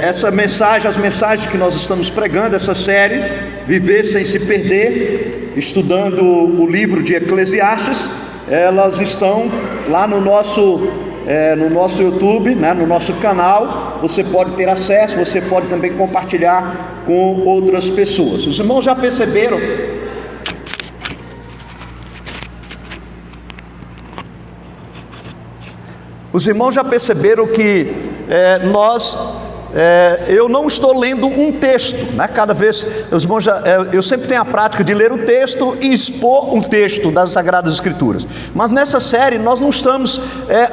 essa mensagem, as mensagens que nós estamos pregando, essa série, Viver Sem Se Perder, estudando o livro de Eclesiastes, elas estão lá no nosso YouTube, né, no nosso canal. Você pode ter acesso, você pode também compartilhar com outras pessoas. Os irmãos já perceberam que eu não estou lendo um texto, né? Cada vez, os irmãos eu sempre tenho a prática de ler o texto e expor um texto das Sagradas Escrituras, mas nessa série nós não estamos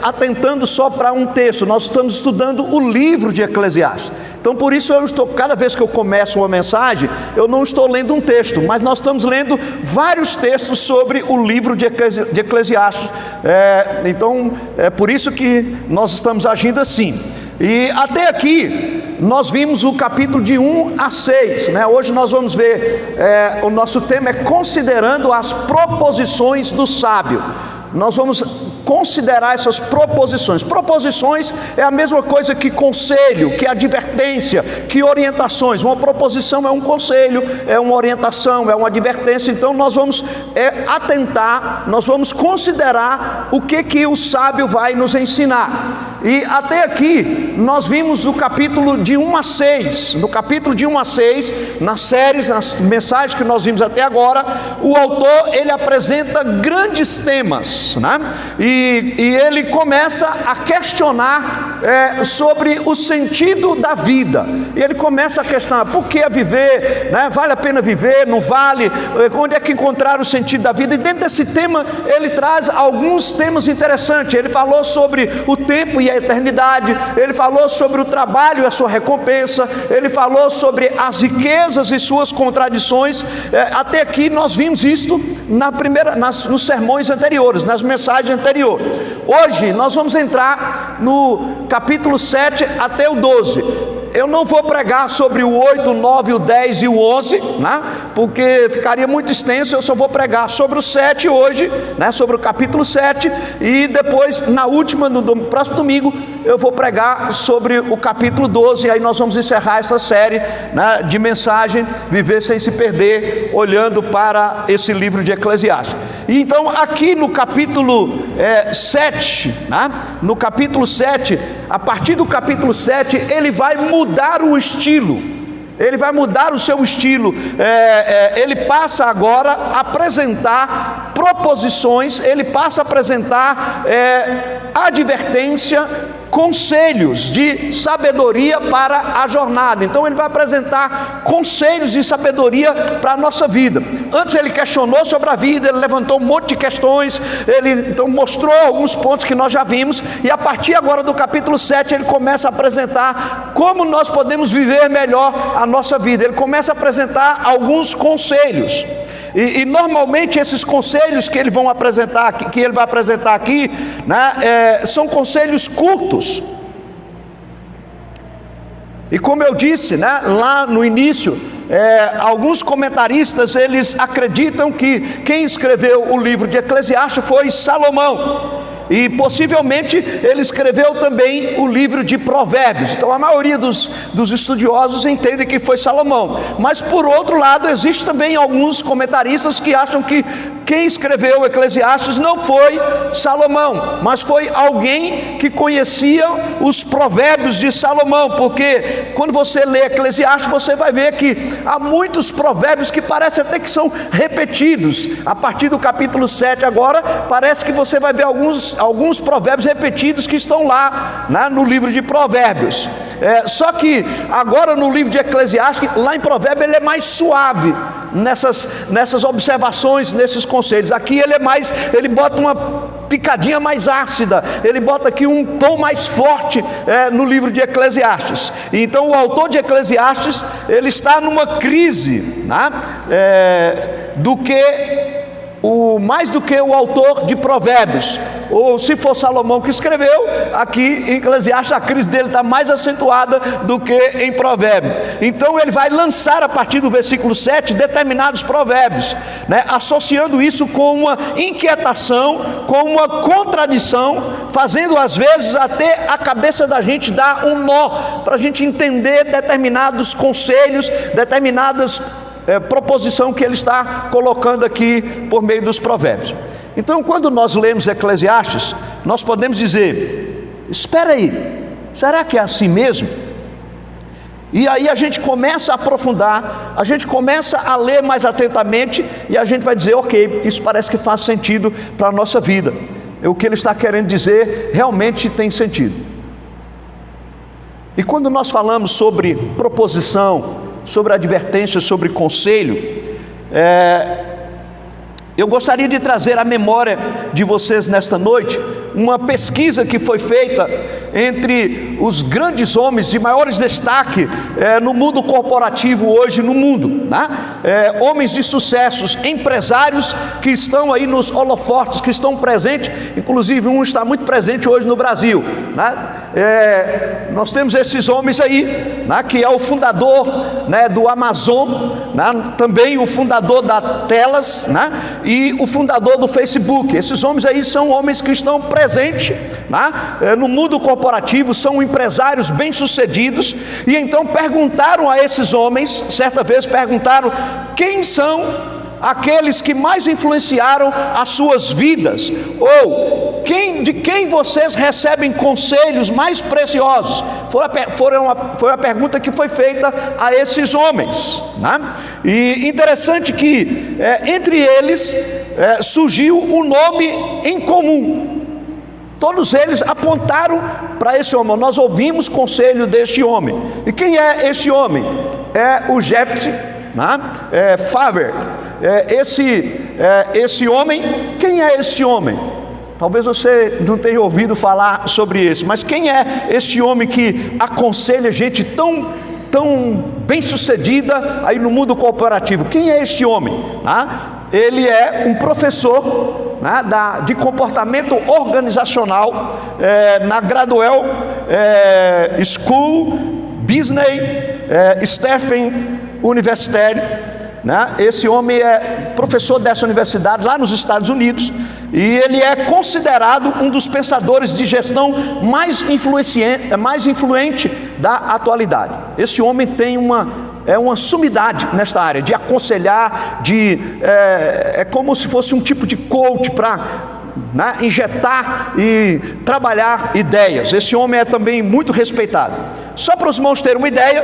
atentando só para um texto, nós estamos estudando o livro de Eclesiastes. Então por isso cada vez que eu começo uma mensagem, eu não estou lendo um texto, mas nós estamos lendo vários textos sobre o livro de Eclesiastes. Então é por isso que nós estamos agindo assim. E até aqui nós vimos o capítulo de 1 a 6, né? Hoje nós vamos ver, o nosso tema é considerando as proposições do sábio. Nós vamos considerar essas proposições. Proposições é a mesma coisa que conselho, que advertência, que orientações. Uma proposição é um conselho, é uma orientação, é uma advertência. Então nós vamos atentar, nós vamos considerar o que o sábio vai nos ensinar. E até aqui nós vimos o capítulo de 1 a 6. No capítulo de 1 a 6, nas mensagens que nós vimos até agora, o autor ele apresenta grandes temas, né? E ele começa a questionar sobre o sentido da vida. E ele começa a questionar: por que viver, né? Vale a pena viver? Não vale? Onde é que encontrar o sentido da vida? E dentro desse tema ele traz alguns temas interessantes. Ele falou sobre o tempo e a eternidade, ele falou sobre o trabalho e a sua recompensa, ele falou sobre as riquezas e suas contradições. Até aqui nós vimos isto nos sermões anteriores, nas mensagens anteriores. Hoje nós vamos entrar no capítulo 7 até o 12. Eu não vou pregar sobre o 8, o 9, o 10 e o 11, né? Porque ficaria muito extenso. Eu só vou pregar sobre o 7 hoje, né? Sobre o capítulo 7. E depois, no próximo domingo, eu vou pregar sobre o capítulo 12. E aí nós vamos encerrar essa série, né, de mensagem, Viver Sem Se Perder, olhando para esse livro de Eclesiastes. E então aqui no capítulo 7, né? No capítulo 7, a partir do capítulo 7, ele vai mudar o estilo. Ele vai mudar o seu estilo. Ele passa agora a apresentar proposições, ele passa a apresentar advertência, conselhos de sabedoria para a jornada. Então ele vai apresentar conselhos de sabedoria para a nossa vida. Antes ele questionou sobre a vida, ele levantou um monte de questões, ele então mostrou alguns pontos que nós já vimos, e a partir agora do capítulo 7 ele começa a apresentar como nós podemos viver melhor a nossa vida. Ele começa a apresentar alguns conselhos. E normalmente esses conselhos que ele vai apresentar aqui, né, são conselhos curtos. E como eu disse, né, lá no início, alguns comentaristas eles acreditam que quem escreveu o livro de Eclesiastes foi Salomão. E possivelmente ele escreveu também o livro de Provérbios. Então a maioria dos estudiosos entende que foi Salomão. Mas por outro lado, existe também alguns comentaristas que acham que quem escreveu Eclesiastes não foi Salomão, mas foi alguém que conhecia os provérbios de Salomão. Porque quando você lê Eclesiastes, você vai ver que há muitos provérbios que parece até que são repetidos. A partir do capítulo 7 agora, parece que você vai ver alguns provérbios repetidos que estão lá, né, no livro de Provérbios. Só que agora no livro de Eclesiastes, lá em Provérbios, ele é mais suave nessas observações, nesses conselhos. Aqui ele bota uma picadinha mais ácida, ele bota aqui um tom mais forte no livro de Eclesiastes. Então o autor de Eclesiastes, ele está numa crise, né, do que mais do que o autor de Provérbios, ou se for Salomão que escreveu, aqui em Eclesiastes a crise dele está mais acentuada do que em Provérbios. Então ele vai lançar a partir do versículo 7 determinados provérbios, né, associando isso com uma inquietação, com uma contradição, fazendo às vezes até a cabeça da gente dar um nó, para a gente entender determinados conselhos, determinadas proposição que ele está colocando aqui por meio dos provérbios. Então, quando nós lemos Eclesiastes, nós podemos dizer: espera aí, será que é assim mesmo? E aí a gente começa a aprofundar, a gente começa a ler mais atentamente, e a gente vai dizer: ok, isso parece que faz sentido para a nossa vida. O que ele está querendo dizer realmente tem sentido. E quando nós falamos sobre proposição, sobre advertência, sobre conselho, eu gostaria de trazer à memória de vocês nesta noite uma pesquisa que foi feita entre os grandes homens de maiores destaque no mundo corporativo hoje no mundo, né? Homens de sucessos, empresários que estão aí nos holofotes, que estão presentes, inclusive um está muito presente hoje no Brasil, né? Nós temos esses homens aí, né, que é o fundador, né, do Amazon, né, também o fundador da Telas, né, e o fundador do Facebook. Esses homens aí são homens que estão presentes, né, no mundo corporativo, são empresários bem-sucedidos. E então perguntaram a esses homens, certa vez perguntaram: quem são aqueles que mais influenciaram as suas vidas? Ou de quem vocês recebem conselhos mais preciosos? Foi a pergunta que foi feita a esses homens, né? E interessante que entre eles surgiu um nome em comum. Todos eles apontaram para esse homem: nós ouvimos conselho deste homem. E quem é este homem? É o Jeff Favre. Esse homem, quem é esse homem? Talvez você não tenha ouvido falar sobre esse, mas quem é este homem que aconselha gente tão bem sucedida aí no mundo corporativo? Quem é este homem? Ele é um professor, né, de comportamento organizacional na Gradwell School Business Staffing University, né? Esse homem é professor dessa universidade lá nos Estados Unidos, e ele é considerado um dos pensadores de gestão mais influente da atualidade. Esse homem tem uma sumidade nesta área de aconselhar, é como se fosse um tipo de coach para injetar e trabalhar ideias. Esse homem é também muito respeitado. Só para os irmãos terem uma ideia,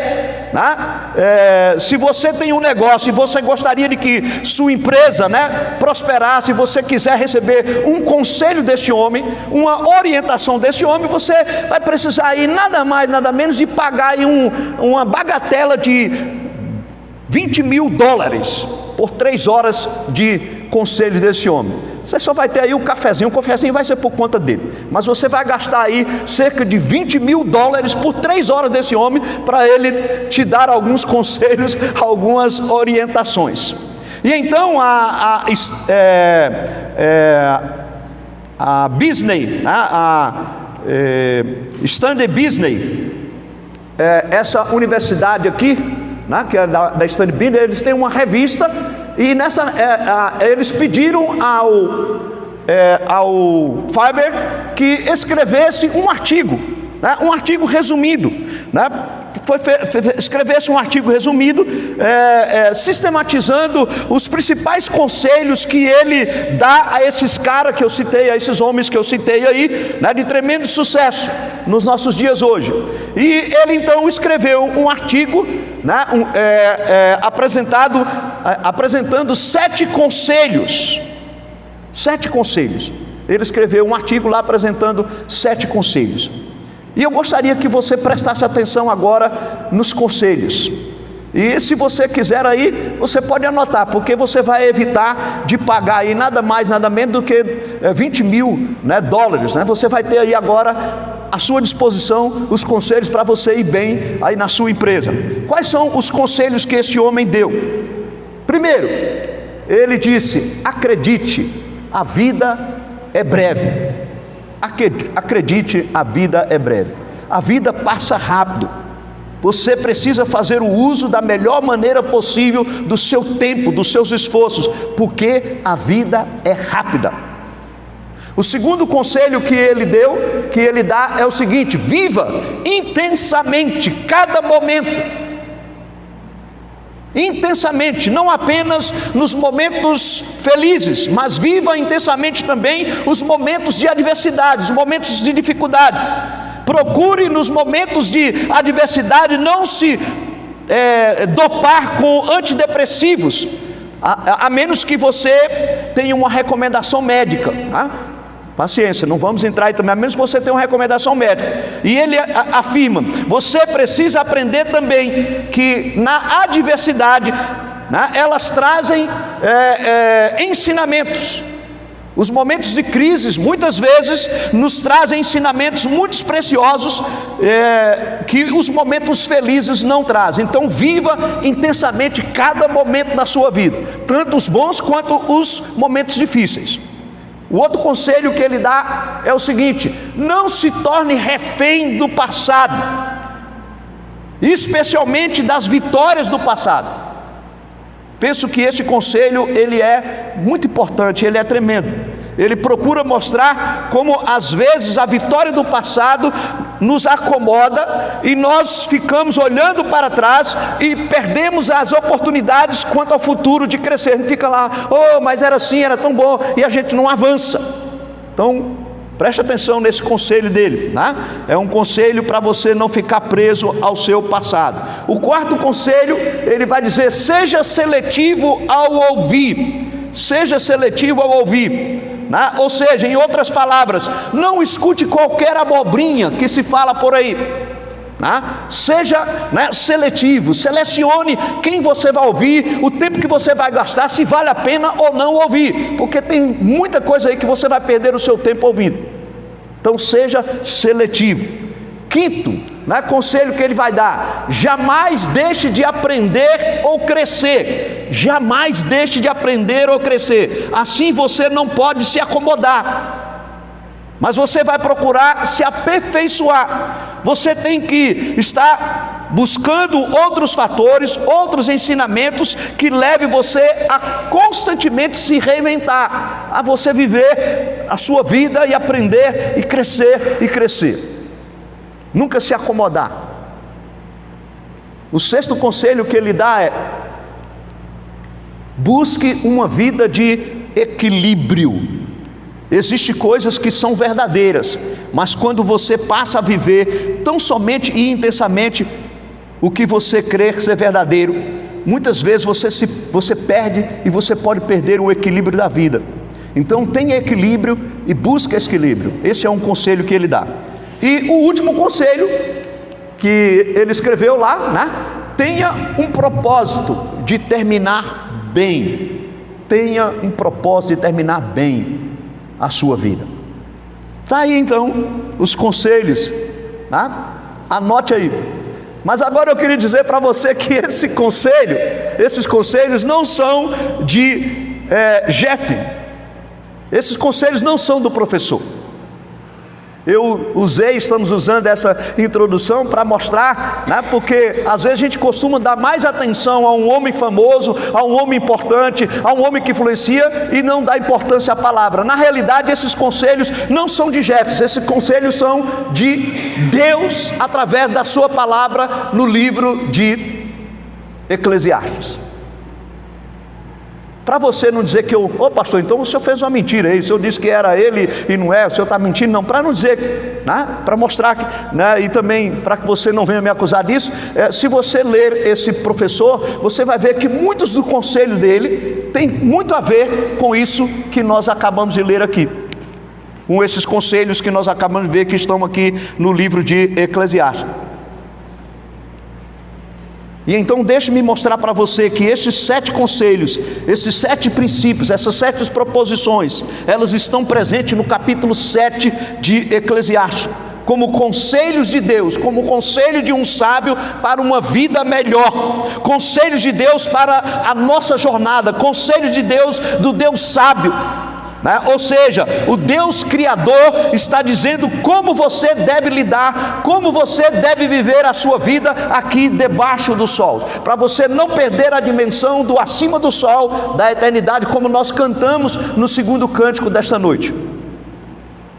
se você tem um negócio e você gostaria de que sua empresa, prosperasse, e você quiser receber um conselho deste homem, uma orientação deste homem, você vai precisar aí nada mais, nada menos de pagar aí uma bagatela de $20 mil por 3 horas de conselho desse homem. Você só vai ter aí o cafezinho vai ser por conta dele, mas você vai gastar aí cerca de $20 mil por 3 horas desse homem, para ele te dar alguns conselhos, algumas orientações. E então a Business, Standard Business, essa universidade aqui, que é da Standard Business, eles têm uma revista. E eles pediram ao Faber que escrevesse um artigo, um artigo resumido, escrevesse um artigo resumido, sistematizando os principais conselhos que ele dá a esses caras que eu citei, a esses homens que eu citei aí, de tremendo sucesso nos nossos dias hoje. E ele então escreveu um artigo, apresentando 7 conselhos. 7 conselhos. Ele escreveu um artigo lá apresentando 7 conselhos. E eu gostaria que você prestasse atenção agora nos conselhos. E se você quiser aí, você pode anotar, porque você vai evitar de pagar aí nada mais, nada menos do que $20 mil dólares. Você vai ter aí agora à sua disposição os conselhos para você ir bem aí na sua empresa. Quais são os conselhos que este homem deu? Primeiro, ele disse: acredite, a vida é breve. Acredite, a vida é breve. A vida passa rápido. Você precisa fazer o uso da melhor maneira possível do seu tempo, dos seus esforços, porque a vida é rápida. O segundo conselho que ele dá é o seguinte: viva intensamente cada momento. Intensamente, não apenas nos momentos felizes, mas viva intensamente também os momentos de adversidade, os momentos de dificuldade. Procure nos momentos de adversidade não se dopar com antidepressivos, a menos que você tenha uma recomendação médica, tá? Paciência, não vamos entrar aí também, a menos que você tenha uma recomendação médica. E ele afirma: você precisa aprender também que na adversidade, né, elas trazem ensinamentos. Os momentos de crises muitas vezes nos trazem ensinamentos muito preciosos que os momentos felizes não trazem. Então viva intensamente cada momento da sua vida, tanto os bons quanto os momentos difíceis. O outro conselho que ele dá é o seguinte: não se torne refém do passado, especialmente das vitórias do passado. Penso que este conselho, ele é muito importante, ele é tremendo. Ele procura mostrar como às vezes a vitória do passado nos acomoda e nós ficamos olhando para trás e perdemos as oportunidades quanto ao futuro de crescer. A gente fica lá: oh, mas era assim, era tão bom, e a gente não avança. Então, preste atenção nesse conselho dele, né? É um conselho para você não ficar preso ao seu passado. O quarto conselho, ele vai dizer: seja seletivo ao ouvir. Seja seletivo ao ouvir. Né? Ou seja, em outras palavras, não escute qualquer abobrinha que se fala por aí. Né? Seja, né, seletivo, selecione quem você vai ouvir, o tempo que você vai gastar, se vale a pena ou não ouvir, porque tem muita coisa aí que você vai perder o seu tempo ouvindo. Então seja seletivo. Quinto, né, conselho que ele vai dar: jamais deixe de aprender ou crescer. Jamais deixe de aprender ou crescer. Assim você não pode se acomodar, mas você vai procurar se aperfeiçoar. Você tem que estar buscando outros fatores, outros ensinamentos que leve você a constantemente se reinventar, a você viver a sua vida e aprender e crescer e crescer. Nunca se acomodar. O sexto conselho que ele dá é: busque uma vida de equilíbrio. Existem coisas que são verdadeiras, mas quando você passa a viver tão somente e intensamente o que você crê ser verdadeiro, muitas vezes você perde e você pode perder o equilíbrio da vida. Então tenha equilíbrio e busque esse equilíbrio. Esse é um conselho que ele dá. E o último conselho que ele escreveu lá, né? Tenha um propósito de terminar bem. Tenha um propósito de terminar bem a sua vida. Está aí então os conselhos, né? Anote aí. Mas agora eu queria dizer para você que esses conselhos não são de Jeff. Esses conselhos não são do professor. Estamos usando essa introdução para mostrar, né, porque às vezes a gente costuma dar mais atenção a um homem famoso, a um homem importante, a um homem que influencia, e não dá importância à palavra. Na realidade, esses conselhos não são de Jefferson, esses conselhos são de Deus através da sua palavra no livro de Eclesiastes. Para você não dizer que pastor, então o senhor fez uma mentira aí, o senhor disse que era ele e não é, o senhor está mentindo. Não, para não dizer, né, para mostrar, né, e também para que você não venha me acusar disso, se você ler esse professor, você vai ver que muitos dos conselhos dele tem muito a ver com isso que nós acabamos de ler aqui, com esses conselhos que nós acabamos de ver que estão aqui no livro de Eclesiastes. E então deixe-me mostrar para você que esses 7 conselhos, esses 7 princípios, essas 7 proposições, elas estão presentes no capítulo 7 de Eclesiastes. como conselhos de Deus, como conselho de um sábio para uma vida melhor, conselhos de Deus para a nossa jornada, conselhos de Deus, do Deus sábio, né? Ou seja, o Deus Criador está dizendo como você deve lidar, como você deve viver a sua vida aqui debaixo do sol, para você não perder a dimensão do acima do sol, da eternidade, como nós cantamos no segundo cântico desta noite.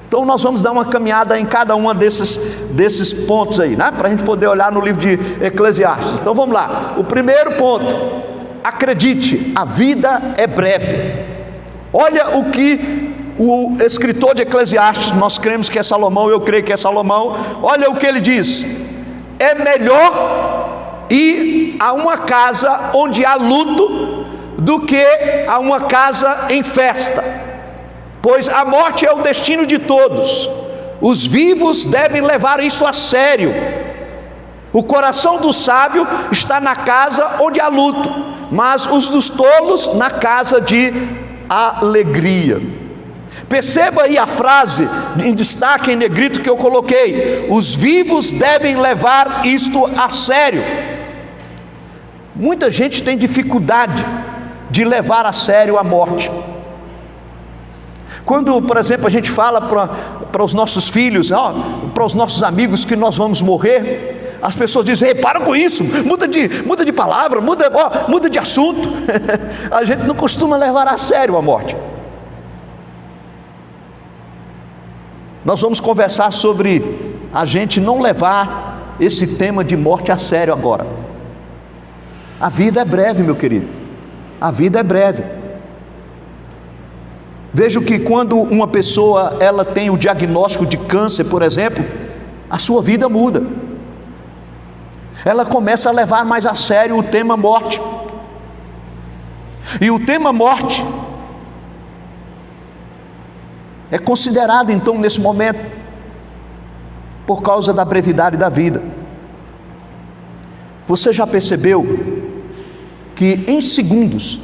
Então nós vamos dar uma caminhada em cada um desses pontos aí, né? Para a gente poder olhar no livro de Eclesiastes. Então vamos lá. O primeiro ponto: acredite, a vida é breve. Olha o que o escritor de Eclesiastes, nós cremos que é Salomão, eu creio que é Salomão, olha o que ele diz: é melhor ir a uma casa onde há luto do que a uma casa em festa. Pois a morte é o destino de todos, os vivos devem levar isso a sério. O coração do sábio está na casa onde há luto, mas os dos tolos na casa de alegria. Perceba aí a frase em destaque em negrito que eu coloquei: os vivos devem levar isto a sério. Muita gente tem dificuldade de levar a sério a morte. Quando, por exemplo, a gente fala para os nossos filhos, para os nossos amigos que nós vamos morrer, as pessoas dizem: ei, para com isso, muda de palavra, muda de assunto. A gente não costuma levar a sério a morte. Nós vamos conversar sobre a gente não levar esse tema de morte a sério agora. A vida é breve, meu querido, a vida é breve. Vejo que quando uma pessoa ela tem o diagnóstico de câncer, por exemplo, a sua vida muda. Ela começa a levar mais a sério o tema morte. E o tema morte é considerado então nesse momento, por causa da brevidade da vida. Você já percebeu que em segundos,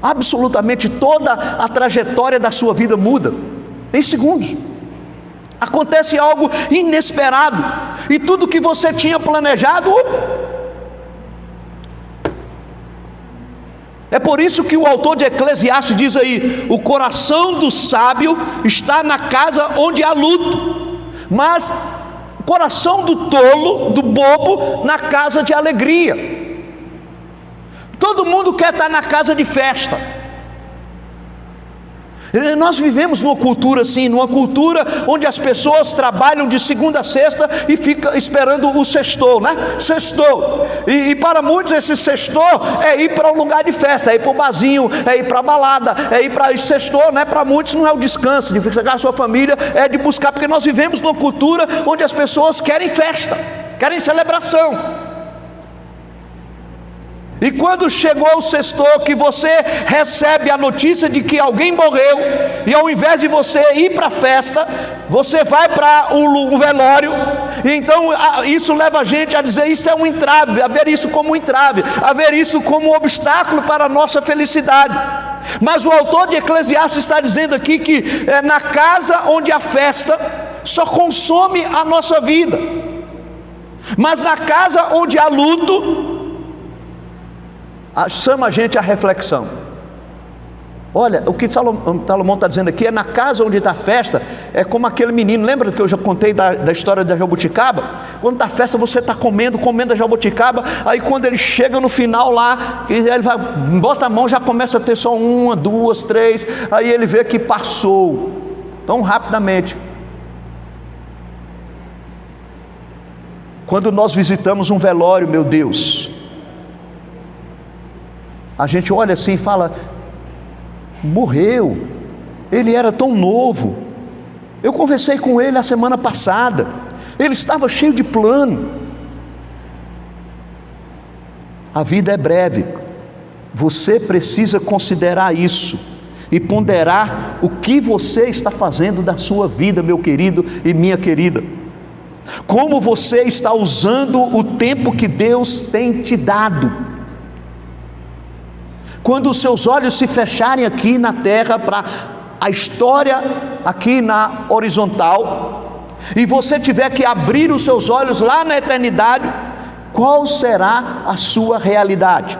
absolutamente toda a trajetória da sua vida muda? Em segundos acontece algo inesperado, e tudo que você tinha planejado. É por isso que o autor de Eclesiastes diz aí: o coração do sábio está na casa onde há luto, mas o coração do tolo, do bobo, na casa de alegria. Todo mundo quer estar na casa de festa. Nós vivemos numa cultura assim, numa cultura onde as pessoas trabalham de segunda a sexta e ficam esperando o sextou, né? Sextou. E para muitos esse sextou é ir para um lugar de festa, é ir para o barzinho, é ir para a balada, é ir para sextou, né? Para muitos não é o descanso, de ficar a sua família, é de buscar, porque nós vivemos numa cultura onde as pessoas querem festa, querem celebração. E quando chegou o sextou, que você recebe a notícia de que alguém morreu, e ao invés de você ir para a festa, você vai para o velório, e então isso leva a gente a dizer: isso é um entrave, a ver isso como um entrave, a ver isso como um obstáculo para a nossa felicidade. Mas o autor de Eclesiastes está dizendo aqui que na casa onde a festa só consome a nossa vida, mas na casa onde há luto, chama a gente à reflexão. Olha, o que Salomão está dizendo aqui é: na casa onde está a festa, é como aquele menino, lembra que eu já contei da história da jabuticaba? Quando está a festa, você está comendo a jabuticaba, aí quando ele chega no final lá, ele vai, bota a mão, já começa a ter só 1, 2, 3, aí ele vê que passou tão rapidamente. Quando nós visitamos um velório, meu Deus, a gente olha assim e fala: morreu, ele era tão novo, eu conversei com ele a semana passada, ele estava cheio de plano. A vida é breve, você precisa considerar isso e ponderar o que você está fazendo da sua vida, meu querido e minha querida. Como você está usando o tempo que Deus tem te dado. Quando os seus olhos se fecharem aqui na terra para a história aqui na horizontal, e você tiver que abrir os seus olhos lá na eternidade, qual será a sua realidade?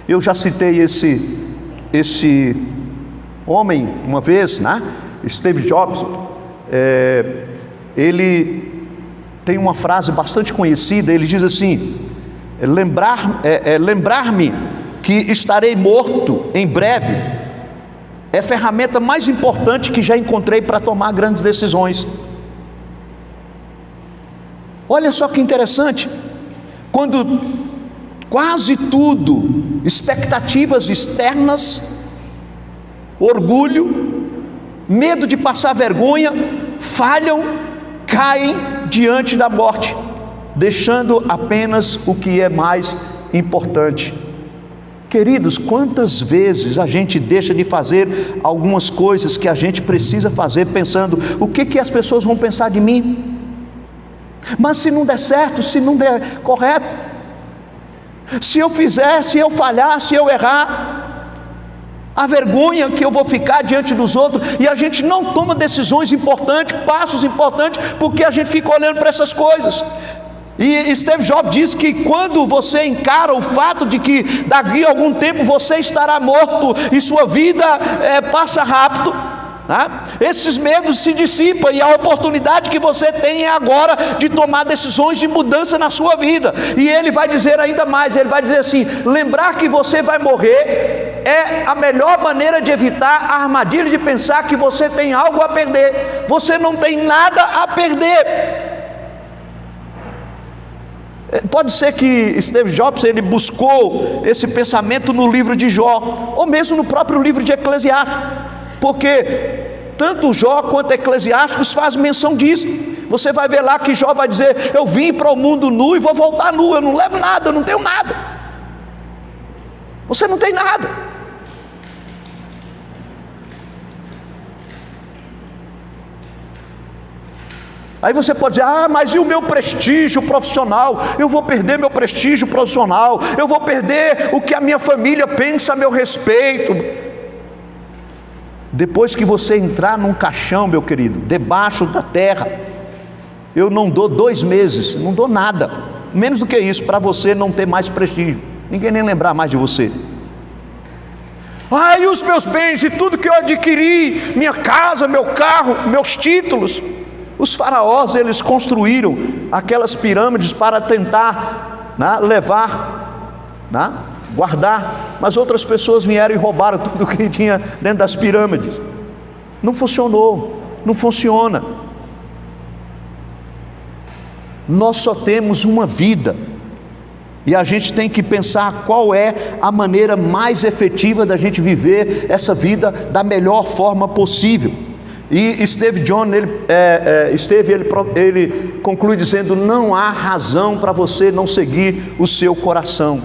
Eu já citei esse homem uma vez, né? Steve Jobs. Ele tem uma frase bastante conhecida. Ele diz assim: lembrar-me que estarei morto em breve é a ferramenta mais importante que já encontrei para tomar grandes decisões. Olha só que interessante, quando quase tudo, expectativas externas, orgulho, medo de passar vergonha, falham, caem diante da morte, deixando apenas o que é mais importante. Queridos, quantas vezes a gente deixa de fazer algumas coisas que a gente precisa fazer, pensando, o que as pessoas vão pensar de mim? Mas se não der certo, se não der correto, se eu fizer, se eu falhar, se eu errar, a vergonha que eu vou ficar diante dos outros, e a gente não toma decisões importantes, passos importantes, porque a gente fica olhando para essas coisas. E Steve Jobs diz que quando você encara o fato de que daqui a algum tempo você estará morto e sua vida passa rápido, né? Esses medos se dissipam, e a oportunidade que você tem é agora de tomar decisões de mudança na sua vida. E ele vai dizer ainda mais, ele vai dizer assim: lembrar que você vai morrer é a melhor maneira de evitar a armadilha de pensar que você tem algo a perder. Você não tem nada a perder. Pode ser que Steve Jobs ele buscou esse pensamento no livro de Jó, ou mesmo no próprio livro de Eclesiastes, porque tanto Jó quanto Eclesiastes fazem menção disso. Você vai ver lá que Jó vai dizer: eu vim para o mundo nu e vou voltar nu, eu não levo nada, eu não tenho nada. Você não tem nada. Aí você pode dizer: ah, mas e o meu prestígio profissional? Eu vou perder meu prestígio profissional, eu vou perder o que a minha família pensa a meu respeito. Depois que você entrar num caixão, meu querido, debaixo da terra, eu não dou 2 meses, não dou nada, menos do que isso, para você não ter mais prestígio, ninguém nem lembrar mais de você. Ah, e os meus bens e tudo que eu adquiri, minha casa, meu carro, meus títulos. Os faraós, eles construíram aquelas pirâmides para tentar, né, levar, né, guardar, mas outras pessoas vieram e roubaram tudo que tinha dentro das pirâmides. Não funcionou, não funciona. Nós só temos uma vida, e a gente tem que pensar qual é a maneira mais efetiva da gente viver essa vida da melhor forma possível. E Steve Jobs, ele conclui dizendo: não há razão para você não seguir o seu coração.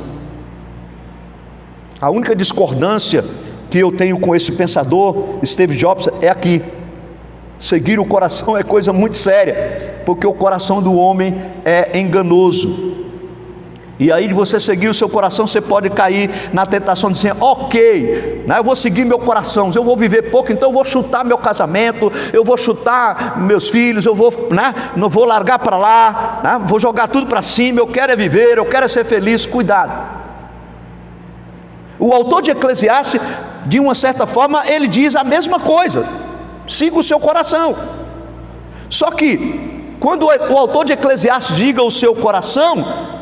A única discordância que eu tenho com esse pensador, Steve Jobs, é aqui: seguir o coração é coisa muito séria, porque o coração do homem é enganoso. E aí, de você seguir o seu coração, você pode cair na tentação de dizer: ok, né, eu vou seguir meu coração, eu vou viver pouco, então eu vou chutar meu casamento, eu vou chutar meus filhos, eu vou, né, não vou largar para lá, né, vou jogar tudo para cima, eu quero é viver, eu quero é ser feliz. Cuidado. O autor de Eclesiastes, de uma certa forma, ele diz a mesma coisa: siga o seu coração. Só que, quando o autor de Eclesiastes diga o seu coração,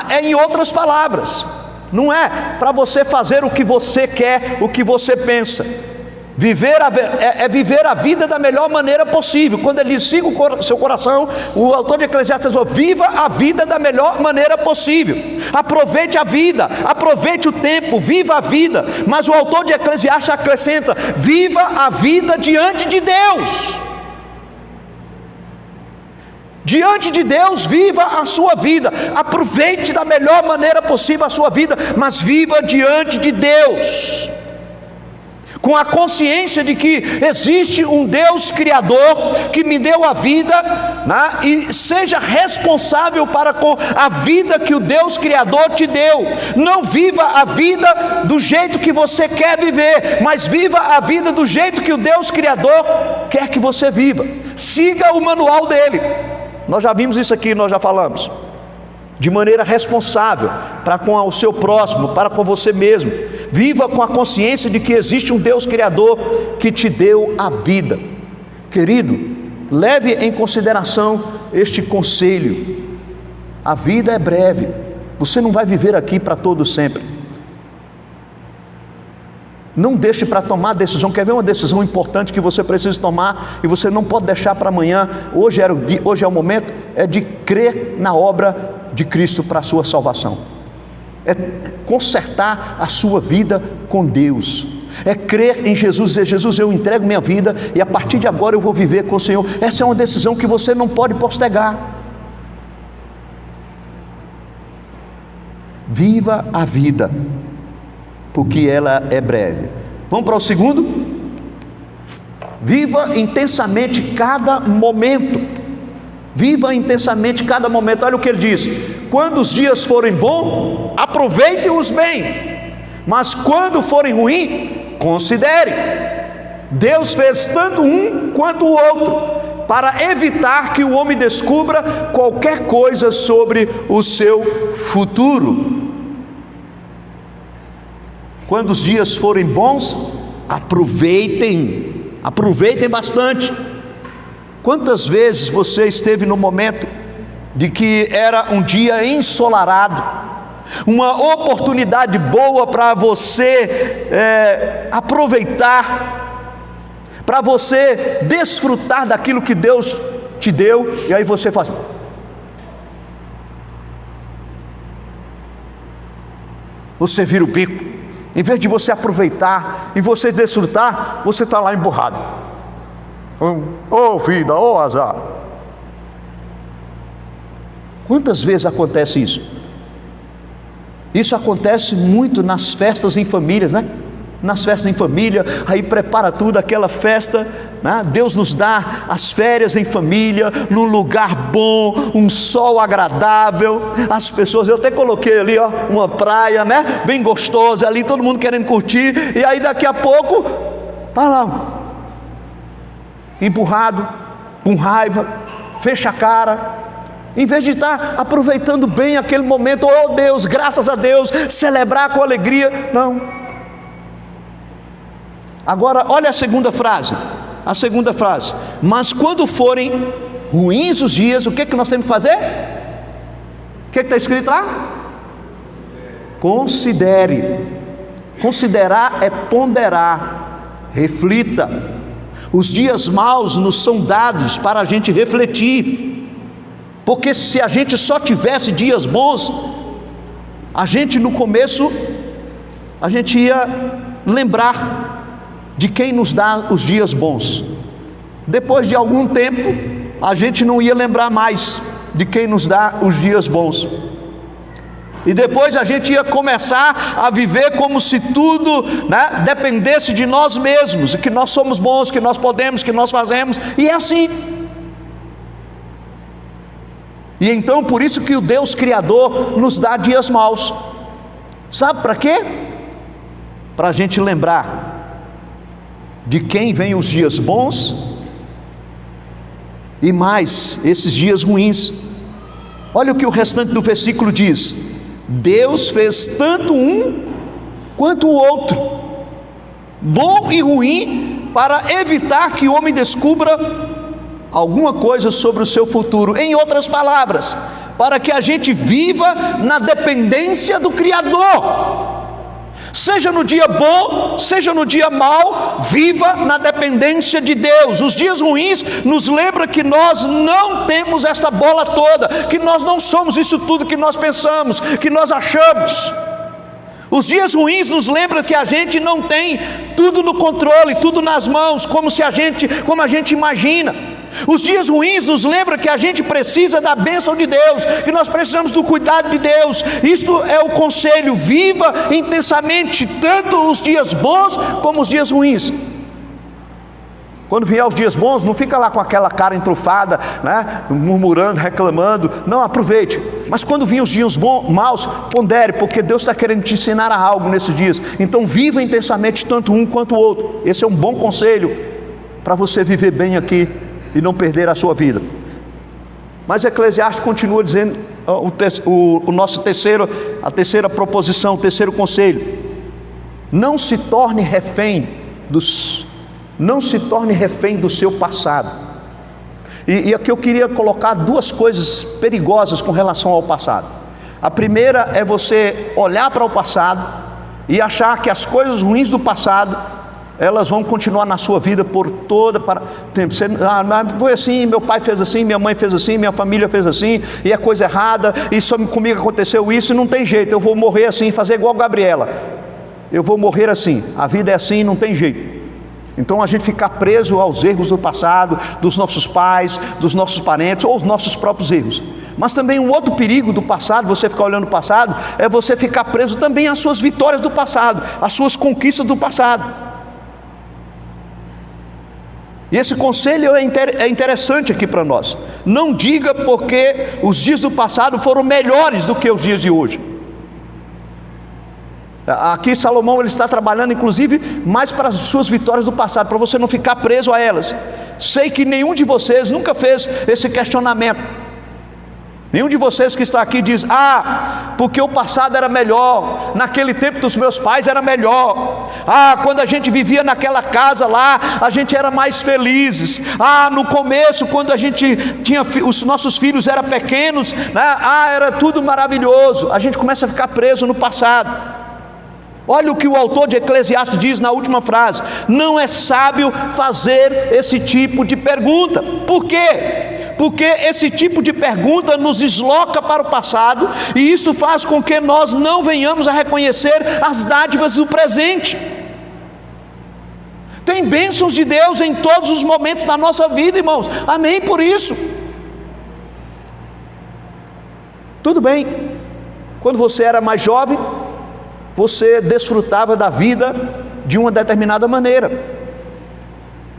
é em outras palavras, não é para você fazer o que você quer, o que você pensa. Viver a vida da melhor maneira possível. Quando ele diz siga o seu coração, o autor de Eclesiastes diz: viva a vida da melhor maneira possível. Aproveite a vida, aproveite o tempo, viva a vida. Mas o autor de Eclesiastes acrescenta: viva a vida diante de Deus. Diante de Deus, viva a sua vida, aproveite da melhor maneira possível a sua vida, mas viva diante de Deus. com a consciência de que existe um Deus Criador que me deu a vida, né? E seja responsável para com a vida que o Deus Criador te deu. Não viva a vida do jeito que você quer viver, mas viva a vida do jeito que o Deus Criador quer que você viva. Siga o manual dele. Nós já vimos isso aqui, nós já falamos. De maneira responsável, para com o seu próximo, para com você mesmo. Viva com a consciência de que existe um Deus Criador que te deu a vida. Querido, leve em consideração este conselho. A vida é breve, você não vai viver aqui para todo sempre. Não deixe para tomar decisão. Quer ver uma decisão importante que você precisa tomar e você não pode deixar para amanhã? Hoje é o momento, é de crer na obra de Cristo para a sua salvação. É consertar a sua vida com Deus. É crer em Jesus, dizer: Jesus, eu entrego minha vida e a partir de agora eu vou viver com o Senhor. Essa é uma decisão que você não pode postergar. Viva a vida, porque ela é breve. Vamos para o segundo? Viva intensamente cada momento. Viva intensamente cada momento. Olha o que ele diz: quando os dias forem bons, aproveite-os bem, mas quando forem ruins, considere. Deus fez tanto um quanto o outro, para evitar que o homem descubra qualquer coisa sobre o seu futuro. Quando os dias forem bons, aproveitem bastante. Quantas vezes você esteve no momento de que era um dia ensolarado, uma oportunidade boa para você aproveitar, para você desfrutar daquilo que Deus te deu, e aí você faz: você vira o bico. Em vez de você aproveitar e você desfrutar, você está lá emburrado. Vida, azar. Quantas vezes acontece isso? Isso acontece muito nas festas em famílias, né? Nas festas em família, aí prepara tudo, aquela festa, né? Deus nos dá as férias em família, num lugar bom, um sol agradável, as pessoas, eu até coloquei ali, ó, uma praia, né? Bem gostosa ali, todo mundo querendo curtir, e aí daqui a pouco, tá lá, empurrado, com raiva, fecha a cara, em vez de estar aproveitando bem aquele momento, oh Deus, graças a Deus, celebrar com alegria, não. Agora, olha a segunda frase, mas quando forem ruins os dias, o que nós temos que fazer? O que está escrito lá? Considere. Considerar é ponderar, reflita. Os dias maus nos são dados para a gente refletir, porque se a gente só tivesse dias bons, a gente no começo, a gente ia lembrar de quem nos dá os dias bons. Depois de algum tempo, a gente não ia lembrar mais de quem nos dá os dias bons. E depois a gente ia começar a viver como se tudo, né, dependesse de nós mesmos, que nós somos bons, que nós podemos, que nós fazemos, e é assim. E então por isso que o Deus Criador nos dá dias maus. Sabe para quê? Para a gente lembrar de quem vem os dias bons e mais esses dias ruins. Olha o que o restante do versículo diz: Deus fez tanto um quanto o outro, bom e ruim, para evitar que o homem descubra alguma coisa sobre o seu futuro. Em outras palavras, para que a gente viva na dependência do Criador. Seja no dia bom, seja no dia mau, viva na dependência de Deus. Os dias ruins nos lembram que nós não temos esta bola toda, que nós não somos isso tudo que nós pensamos, que nós achamos. Os dias ruins nos lembram que a gente não tem tudo no controle, tudo nas mãos, como a gente imagina. Os dias ruins nos lembram que a gente precisa da bênção de Deus, que nós precisamos do cuidado de Deus. Isto é o conselho: viva intensamente tanto os dias bons como os dias ruins. Quando vier os dias bons, não fica lá com aquela cara entrufada, né, murmurando, reclamando. Não, aproveite. Mas quando vier os dias maus, pondere, porque Deus está querendo te ensinar algo nesses dias. Então viva intensamente tanto um quanto o outro. Esse é um bom conselho para você viver bem aqui e não perder a sua vida. Mas Eclesiastes continua dizendo a terceira proposição, o terceiro conselho: não se torne refém do seu passado. E aqui eu queria colocar duas coisas perigosas com relação ao passado. A primeira é você olhar para o passado e achar que as coisas ruins do passado, elas vão continuar na sua vida por tempo. Foi assim, meu pai fez assim, minha mãe fez assim, minha família fez assim, e é coisa errada, e só comigo aconteceu isso, e não tem jeito, eu vou morrer assim, fazer igual Gabriela. Eu vou morrer assim, a vida é assim, não tem jeito. Então a gente ficar preso aos erros do passado, dos nossos pais, dos nossos parentes, ou os nossos próprios erros. Mas também um outro perigo do passado, você ficar olhando o passado, é você ficar preso também às suas vitórias do passado, às suas conquistas do passado. E esse conselho é interessante aqui para nós. Não diga porque os dias do passado foram melhores do que os dias de hoje. Aqui Salomão, ele está trabalhando inclusive mais para as suas vitórias do passado, para você não ficar preso a elas. Sei que nenhum de vocês nunca fez esse questionamento. Nenhum de vocês que está aqui diz: porque o passado era melhor, naquele tempo dos meus pais era melhor, quando a gente vivia naquela casa lá, a gente era mais felizes, no começo, quando a gente tinha, os nossos filhos eram pequenos, né? Era tudo maravilhoso. A gente começa a ficar preso no passado. Olha o que o autor de Eclesiastes diz na última frase: não é sábio fazer esse tipo de pergunta. Por quê? Porque esse tipo de pergunta nos desloca para o passado, e isso faz com que nós não venhamos a reconhecer as dádivas do presente. Tem bênçãos de Deus em todos os momentos da nossa vida, irmãos. Amém por isso. Tudo bem, quando você era mais jovem, você desfrutava da vida de uma determinada maneira.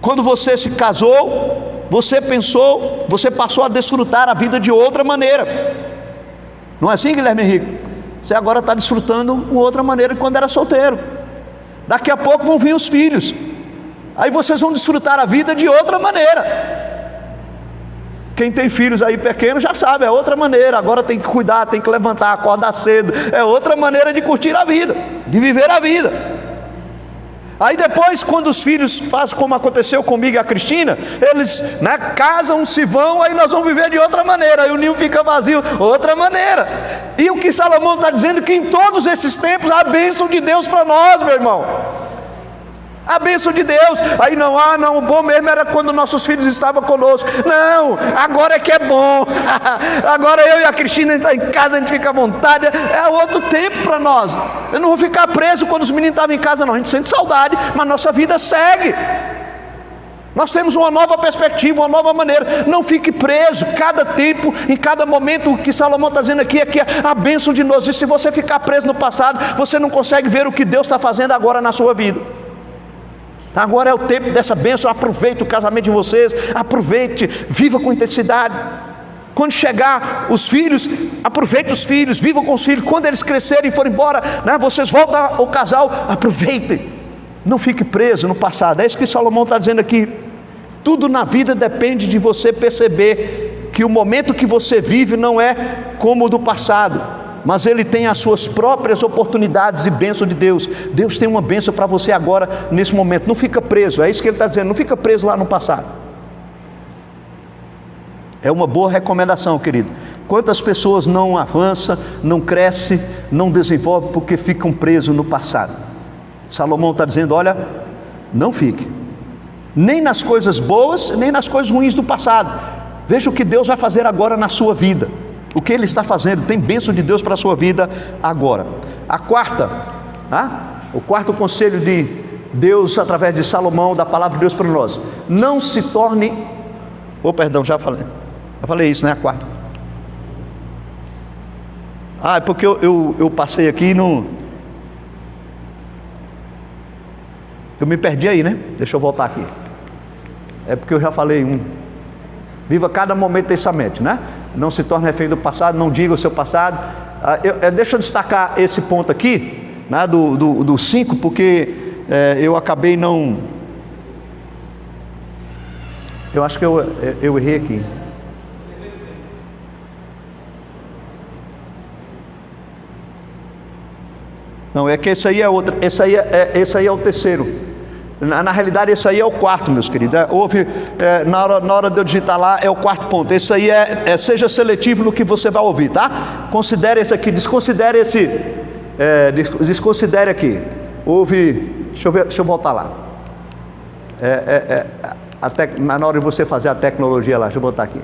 Quando você se casou, você passou a desfrutar a vida de outra maneira. Não é assim, Guilherme Henrique? Você agora está desfrutando uma outra maneira que quando era solteiro. Daqui a pouco vão vir os filhos, aí vocês vão desfrutar a vida de outra maneira. Quem tem filhos aí pequenos já sabe, é outra maneira. Agora tem que cuidar, tem que levantar, acordar cedo. É outra maneira de curtir a vida, de viver a vida. Aí depois, quando os filhos fazem como aconteceu comigo e a Cristina, eles, né, casam, se vão, aí nós vamos viver de outra maneira. Aí o ninho fica vazio, outra maneira. E o que Salomão está dizendo, que em todos esses tempos há a bênção de Deus para nós, meu irmão. A bênção de Deus. Aí não, o bom mesmo era quando nossos filhos estavam conosco. Não, agora é que é bom. Agora eu e a Cristina, a gente está em casa, a gente fica à vontade. É outro tempo para nós. Eu não vou ficar preso quando os meninos estavam em casa, não. A gente sente saudade, mas nossa vida segue. Nós temos uma nova perspectiva, uma nova maneira. Não fique preso. Cada tempo, em cada momento, o que Salomão está dizendo aqui é que a bênção de Deus. E se você ficar preso no passado, você não consegue ver o que Deus está fazendo agora na sua vida. Agora é o tempo dessa bênção. Aproveite o casamento de vocês, aproveite, viva com intensidade. Quando chegar os filhos, aproveite os filhos, viva com os filhos. Quando eles crescerem e forem embora, né, vocês voltam ao casal, aproveitem. Não fique preso no passado. É isso que Salomão está dizendo aqui. Tudo na vida depende de você perceber que o momento que você vive não é como o do passado, mas ele tem as suas próprias oportunidades e bênção de Deus. Deus tem uma bênção para você agora, nesse momento. Não fica preso, é isso que ele está dizendo. Não fica preso lá no passado. É uma boa recomendação, querido. Quantas pessoas não avançam, não crescem, não desenvolvem porque ficam presos no passado? Salomão está dizendo: olha, não fique, nem nas coisas boas, nem nas coisas ruins do passado. Veja o que Deus vai fazer agora na sua vida. O que Ele está fazendo, tem bênção de Deus para a sua vida agora. A quarta O quarto conselho de Deus através de Salomão, da palavra de Deus para nós: não se torne... perdão, já falei isso, né? A quarta. É porque eu passei aqui no... Eu me perdi aí, né? Deixa eu voltar aqui. É porque eu já falei um. Viva cada momento intensamente, né? Não se torne refém do passado, não diga o seu passado. Deixa eu destacar esse ponto aqui, né? Do 5, porque eu acabei não... Eu acho que eu errei aqui. Não, é que esse aí é outro. Esse aí é o terceiro. Na realidade, esse aí é o quarto, meus queridos. Na hora de eu digitar lá, é o quarto ponto. Esse aí seja seletivo no que você vai ouvir, tá? Considere esse aqui, desconsidere esse. Desconsidere aqui. Deixa eu voltar lá. Na hora de você fazer a tecnologia lá, deixa eu botar aqui.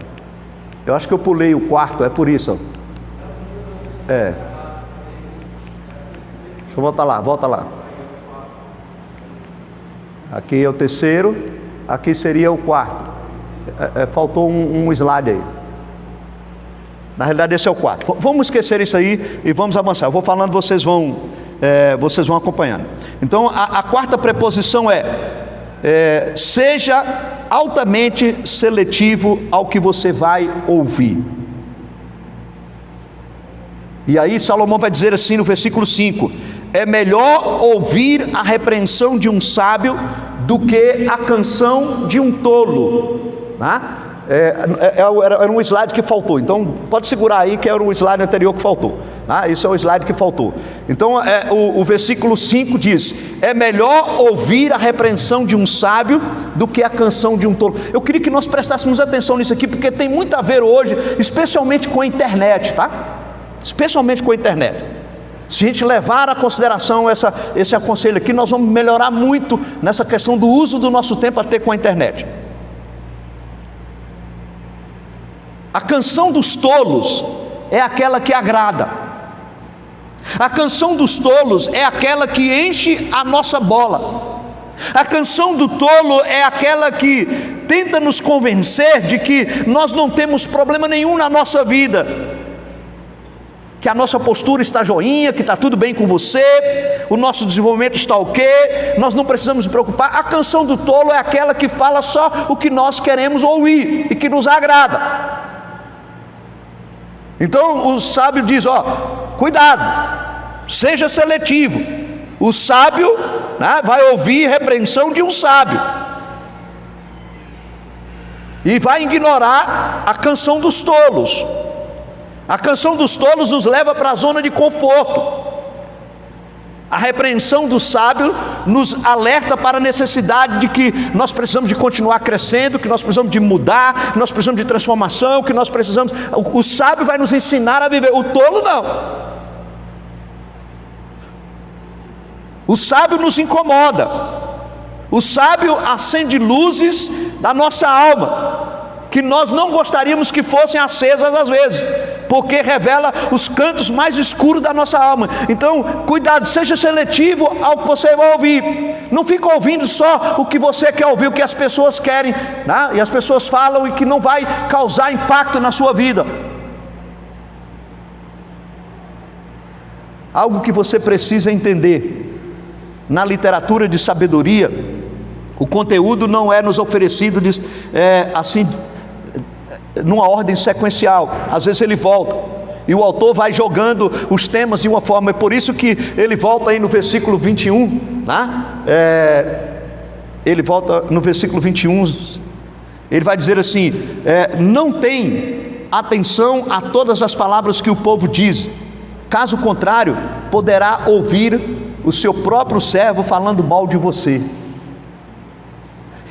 Eu acho que eu pulei o quarto, é por isso. Deixa eu voltar lá, volta lá. Aqui é o terceiro, aqui seria o quarto. Faltou um slide aí. Na realidade esse é o quarto. Vamos esquecer isso aí e vamos avançar. Eu vou falando, vocês vão acompanhando. Então a quarta preposição seja altamente seletivo ao que você vai ouvir. E aí Salomão vai dizer assim no versículo 5: é melhor ouvir a repreensão de um sábio do que a canção de um tolo. Era um slide que faltou, então pode segurar aí que era um slide anterior que faltou. Esse é o slide que faltou. Então o versículo 5 diz: é melhor ouvir a repreensão de um sábio do que a canção de um tolo. Eu queria que nós prestássemos atenção nisso aqui, porque tem muito a ver hoje, especialmente com a internet, especialmente com a internet. Se a gente levar a consideração esse aconselho aqui, nós vamos melhorar muito nessa questão do uso do nosso tempo a ter com a internet. A canção dos tolos é aquela que agrada. A canção dos tolos é aquela que enche a nossa bola. A canção do tolo é aquela que tenta nos convencer de que nós não temos problema nenhum na nossa vida, que a nossa postura está joinha, que está tudo bem com você, o nosso desenvolvimento está ok, nós não precisamos nos preocupar. A canção do tolo é aquela que fala só o que nós queremos ouvir e que nos agrada. Então o sábio diz: cuidado, seja seletivo. O sábio vai ouvir repreensão de um sábio e vai ignorar a canção dos tolos. A canção dos tolos nos leva para a zona de conforto. A repreensão do sábio nos alerta para a necessidade de que nós precisamos de continuar crescendo, que nós precisamos de mudar, que nós precisamos de transformação, que nós precisamos... O sábio vai nos ensinar a viver, o tolo não. O sábio nos incomoda. O sábio acende luzes da nossa alma que nós não gostaríamos que fossem acesas às vezes, porque revela os cantos mais escuros da nossa alma. Então, cuidado, seja seletivo ao que você vai ouvir. Não fica ouvindo só o que você quer ouvir, o que as pessoas querem, e as pessoas falam e que não vai causar impacto na sua vida. Algo que você precisa entender: na literatura de sabedoria, o conteúdo não é nos oferecido assim, numa ordem sequencial. Às vezes ele volta e o autor vai jogando os temas de uma forma. É por isso que ele volta aí no versículo 21, ele volta no versículo 21, ele vai dizer assim: não tem atenção a todas as palavras que o povo diz, caso contrário poderá ouvir o seu próprio servo falando mal de você.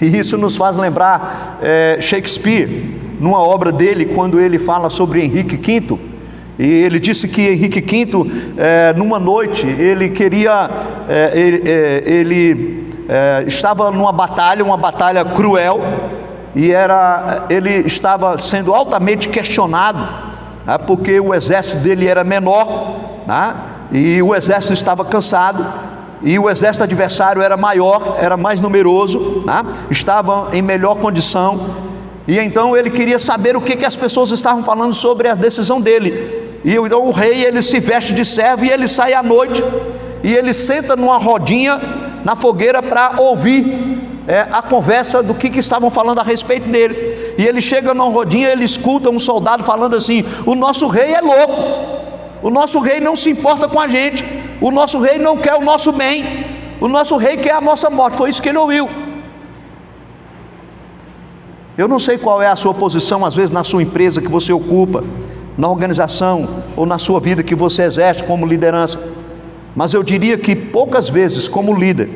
E isso nos faz lembrar Shakespeare, numa obra dele, quando ele fala sobre Henrique V. E ele disse que Henrique V, numa noite, ele estava numa batalha, uma batalha cruel, e ele estava sendo altamente questionado, porque o exército dele era menor, E o exército estava cansado, e o exército adversário era maior, era mais numeroso, né? Estava em melhor condição, e então ele queria saber o que as pessoas estavam falando sobre a decisão dele. E então o rei, ele se veste de servo, e ele sai à noite, e ele senta numa rodinha na fogueira para ouvir a conversa do que estavam falando a respeito dele. E ele chega numa rodinha, ele escuta um soldado falando assim: o nosso rei é louco, o nosso rei não se importa com a gente, o nosso rei não quer o nosso bem, o nosso rei quer a nossa morte. Foi isso que ele ouviu. Eu não sei qual é a sua posição, às vezes na sua empresa que você ocupa, na organização ou na sua vida que você exerce como liderança, mas eu diria que poucas vezes, como líder,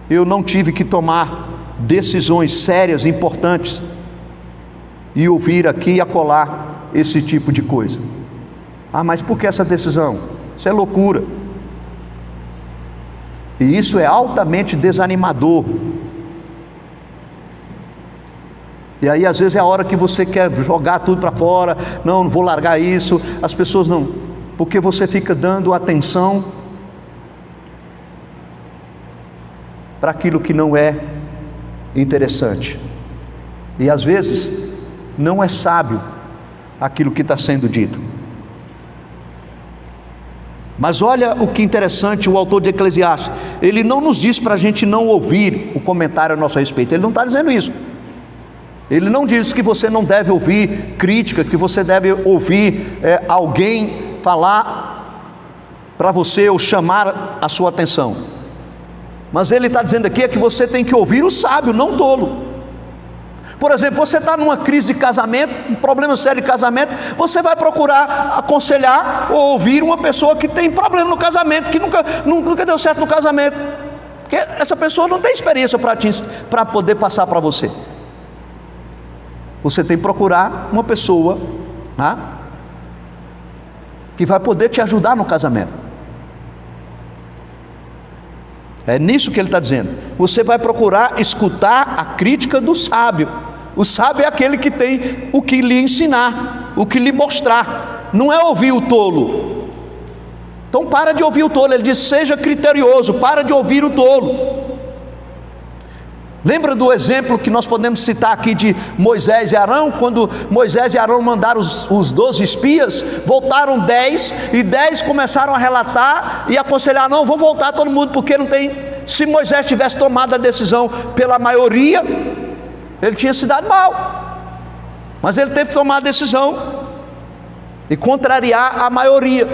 eu não tive que tomar decisões sérias, importantes, e ouvir aqui e acolá esse tipo de coisa. Ah, mas por que essa decisão? Isso é loucura. E isso é altamente desanimador. E aí às vezes é a hora que você quer jogar tudo para fora. Não vou largar isso. As pessoas não, porque você fica dando atenção para aquilo que não é interessante. E às vezes não é sábio aquilo que está sendo dito. Mas olha o que interessante, o autor de Eclesiastes, ele não nos diz para a gente não ouvir o comentário a nosso respeito. Ele não está dizendo isso. Ele não diz que você não deve ouvir crítica, que você deve ouvir alguém falar para você ou chamar a sua atenção. Mas ele está dizendo aqui que você tem que ouvir o sábio, não o tolo. Por exemplo, você está numa crise de casamento, um problema sério de casamento, você vai procurar aconselhar ou ouvir uma pessoa que tem problema no casamento, que nunca deu certo no casamento, porque essa pessoa não tem experiência para poder passar para você. Você tem que procurar uma pessoa, né, que vai poder te ajudar no casamento. É nisso que ele está dizendo. Você vai procurar escutar a crítica do sábio. O sábio é aquele que tem o que lhe ensinar, o que lhe mostrar. Não é ouvir o tolo. Então para de ouvir o tolo. Ele diz: seja criterioso, para de ouvir o tolo. Lembra do exemplo que nós podemos citar aqui de Moisés e Arão? Quando Moisés e Arão mandaram os 12 espias, voltaram 10, e 10 começaram a relatar e aconselhar: não, vão voltar todo mundo, porque não tem. Se Moisés tivesse tomado a decisão pela maioria, ele tinha se dado mal, mas ele teve que tomar a decisão e contrariar a maioria,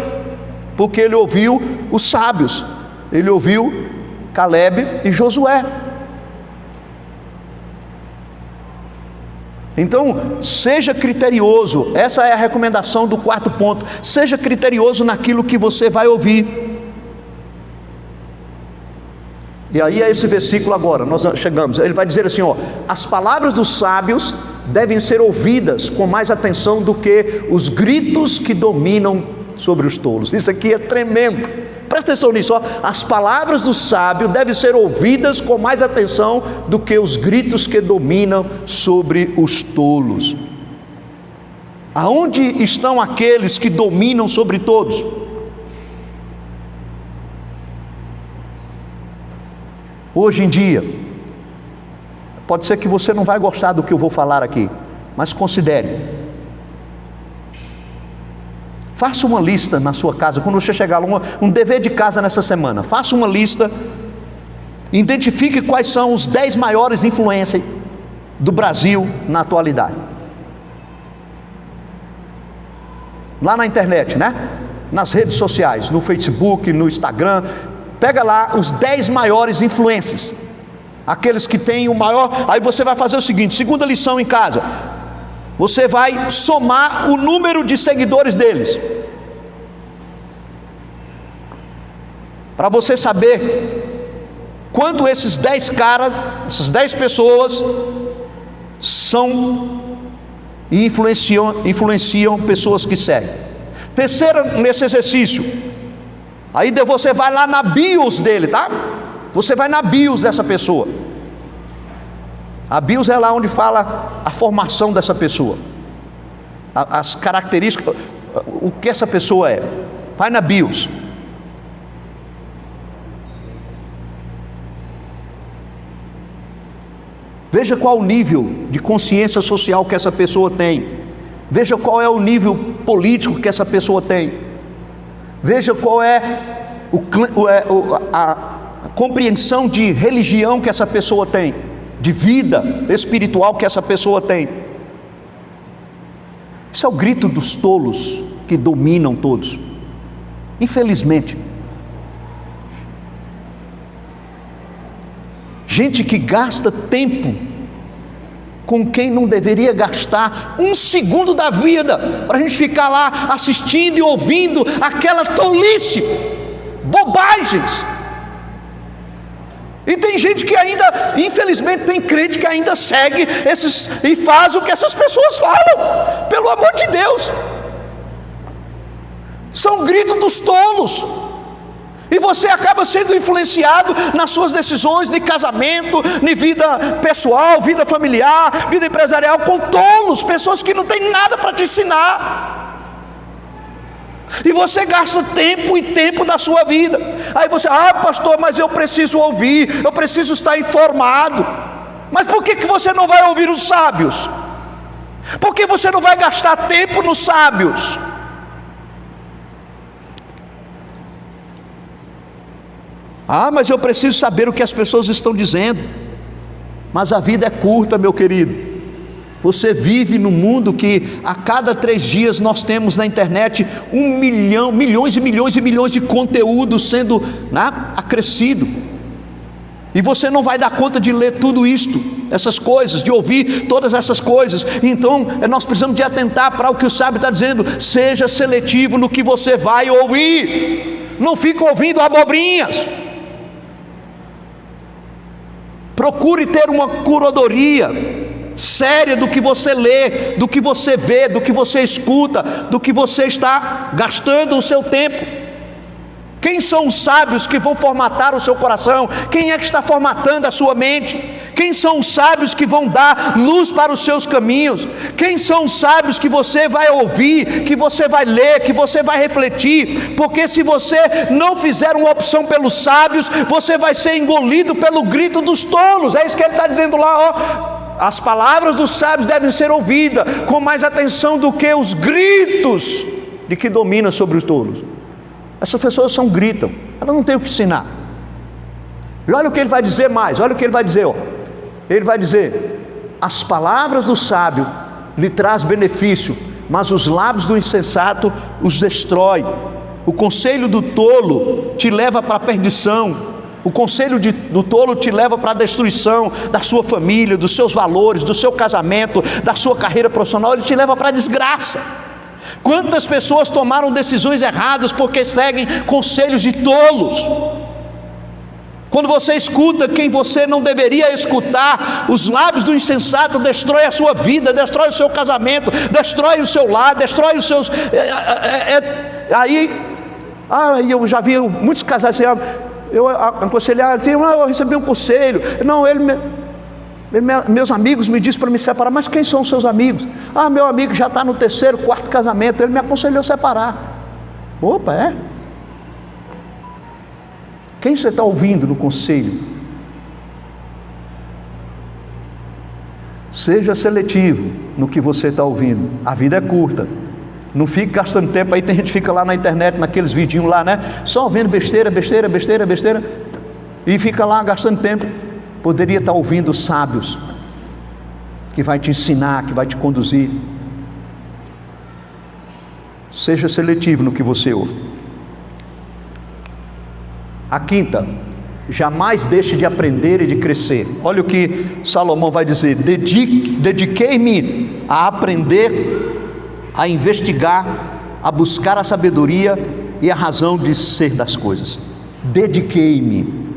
porque ele ouviu os sábios, ele ouviu Calebe e Josué. Então, seja criterioso. Essa é a recomendação do quarto ponto. Seja criterioso naquilo que você vai ouvir. E aí é esse versículo agora, nós chegamos. Ele vai dizer assim, ó: as palavras dos sábios devem ser ouvidas com mais atenção do que os gritos que dominam sobre os tolos. Isso aqui é tremendo. Presta atenção nisso, ó. As palavras do sábio devem ser ouvidas com mais atenção do que os gritos que dominam sobre os tolos. Aonde estão aqueles que dominam sobre todos? Hoje em dia, pode ser que você não vai gostar do que eu vou falar aqui, mas considere. Faça uma lista na sua casa, quando você chegar lá, um dever de casa nessa semana. Faça uma lista, identifique quais são os 10 maiores influencers do Brasil na atualidade. Lá na internet, né? Nas redes sociais, no Facebook, no Instagram. Pega lá os 10 maiores influencers, aqueles que têm o maior. Aí você vai fazer o seguinte: segunda lição em casa, você vai somar o número de seguidores deles, para você saber quanto esses 10 caras, essas 10 pessoas são e influenciam pessoas que seguem. Terceiro, nesse exercício, aí você vai lá na bios dele, tá? Você vai na bios dessa pessoa. A bios é lá onde fala a formação dessa pessoa, as características. o que essa pessoa é. Vai na BIOS. Veja qual o nível de consciência social que essa pessoa tem. Veja qual é o nível político que essa pessoa tem. Veja qual é a compreensão de religião que essa pessoa tem, de vida espiritual que essa pessoa tem. Isso é o grito dos tolos que dominam todos, infelizmente. Gente que gasta tempo com quem não deveria gastar um segundo da vida, para a gente ficar lá assistindo e ouvindo aquela tolice, bobagens. E tem gente que ainda, infelizmente, tem crente que ainda segue esses e faz o que essas pessoas falam. Pelo amor de Deus, são gritos dos tolos. E você acaba sendo influenciado nas suas decisões de casamento, de vida pessoal, vida familiar, vida empresarial, com tolos, pessoas que não têm nada para te ensinar. E você gasta tempo e tempo da sua vida. Aí você, pastor, mas eu preciso ouvir, eu preciso estar informado. Mas por que você não vai ouvir os sábios? Por que você não vai gastar tempo nos sábios? Mas eu preciso saber o que as pessoas estão dizendo. Mas a vida é curta, meu querido. Você vive num mundo que a cada 3 dias nós temos na internet milhões e milhões e milhões de conteúdos sendo acrescido. E você não vai dar conta de ler tudo isto, essas coisas, de ouvir todas essas coisas. Então nós precisamos de atentar para o que o sábio está dizendo. Seja seletivo no que você vai ouvir. Não fica ouvindo abobrinhas. Procure ter uma curadoria séria do que você lê, do que você vê, do que você escuta, do que você está gastando o seu tempo. Quem são os sábios que vão formatar o seu coração? Quem é que está formatando a sua mente? Quem são os sábios que vão dar luz para os seus caminhos? Quem são os sábios que você vai ouvir, que você vai ler, que você vai refletir? Porque se você não fizer uma opção pelos sábios, você vai ser engolido pelo grito dos tolos. É isso que ele está dizendo lá, as palavras dos sábios devem ser ouvidas com mais atenção do que os gritos de que domina sobre os tolos. Essas pessoas gritam, elas não têm o que ensinar. E olha o que ele vai dizer mais, olha o que ele vai dizer, Ele vai dizer: as palavras do sábio lhe traz benefício, mas os lábios do insensato os destrói. O conselho do tolo te leva para a perdição. O conselho do tolo te leva para a destruição da sua família, dos seus valores, do seu casamento, da sua carreira profissional. Ele te leva para a desgraça. Quantas pessoas tomaram decisões erradas porque seguem conselhos de tolos? Quando você escuta quem você não deveria escutar, os lábios do insensato destrói a sua vida, destrói o seu casamento, destrói o seu lar, destrói os seus... Aí eu já vi muitos casais assim, eu aconselhar, eu recebi um conselho, meus amigos me disseram para me separar. Mas quem são os seus amigos? Meu amigo já está no 3º, 4º casamento, ele me aconselhou a separar. Opa, é? Quem você está ouvindo no conselho? Seja seletivo no que você está ouvindo. A vida é curta. Não fique gastando tempo aí. Tem gente que fica lá na internet, naqueles vidinhos lá, só ouvindo besteira, e fica lá gastando tempo. Poderia estar ouvindo os sábios, que vai te ensinar, que vai te conduzir. Seja seletivo no que você ouve. A 5ª, jamais deixe de aprender e de crescer. Olha o que Salomão vai dizer: dediquei-me a aprender, a investigar, a buscar a sabedoria e a razão de ser das coisas. Dediquei-me.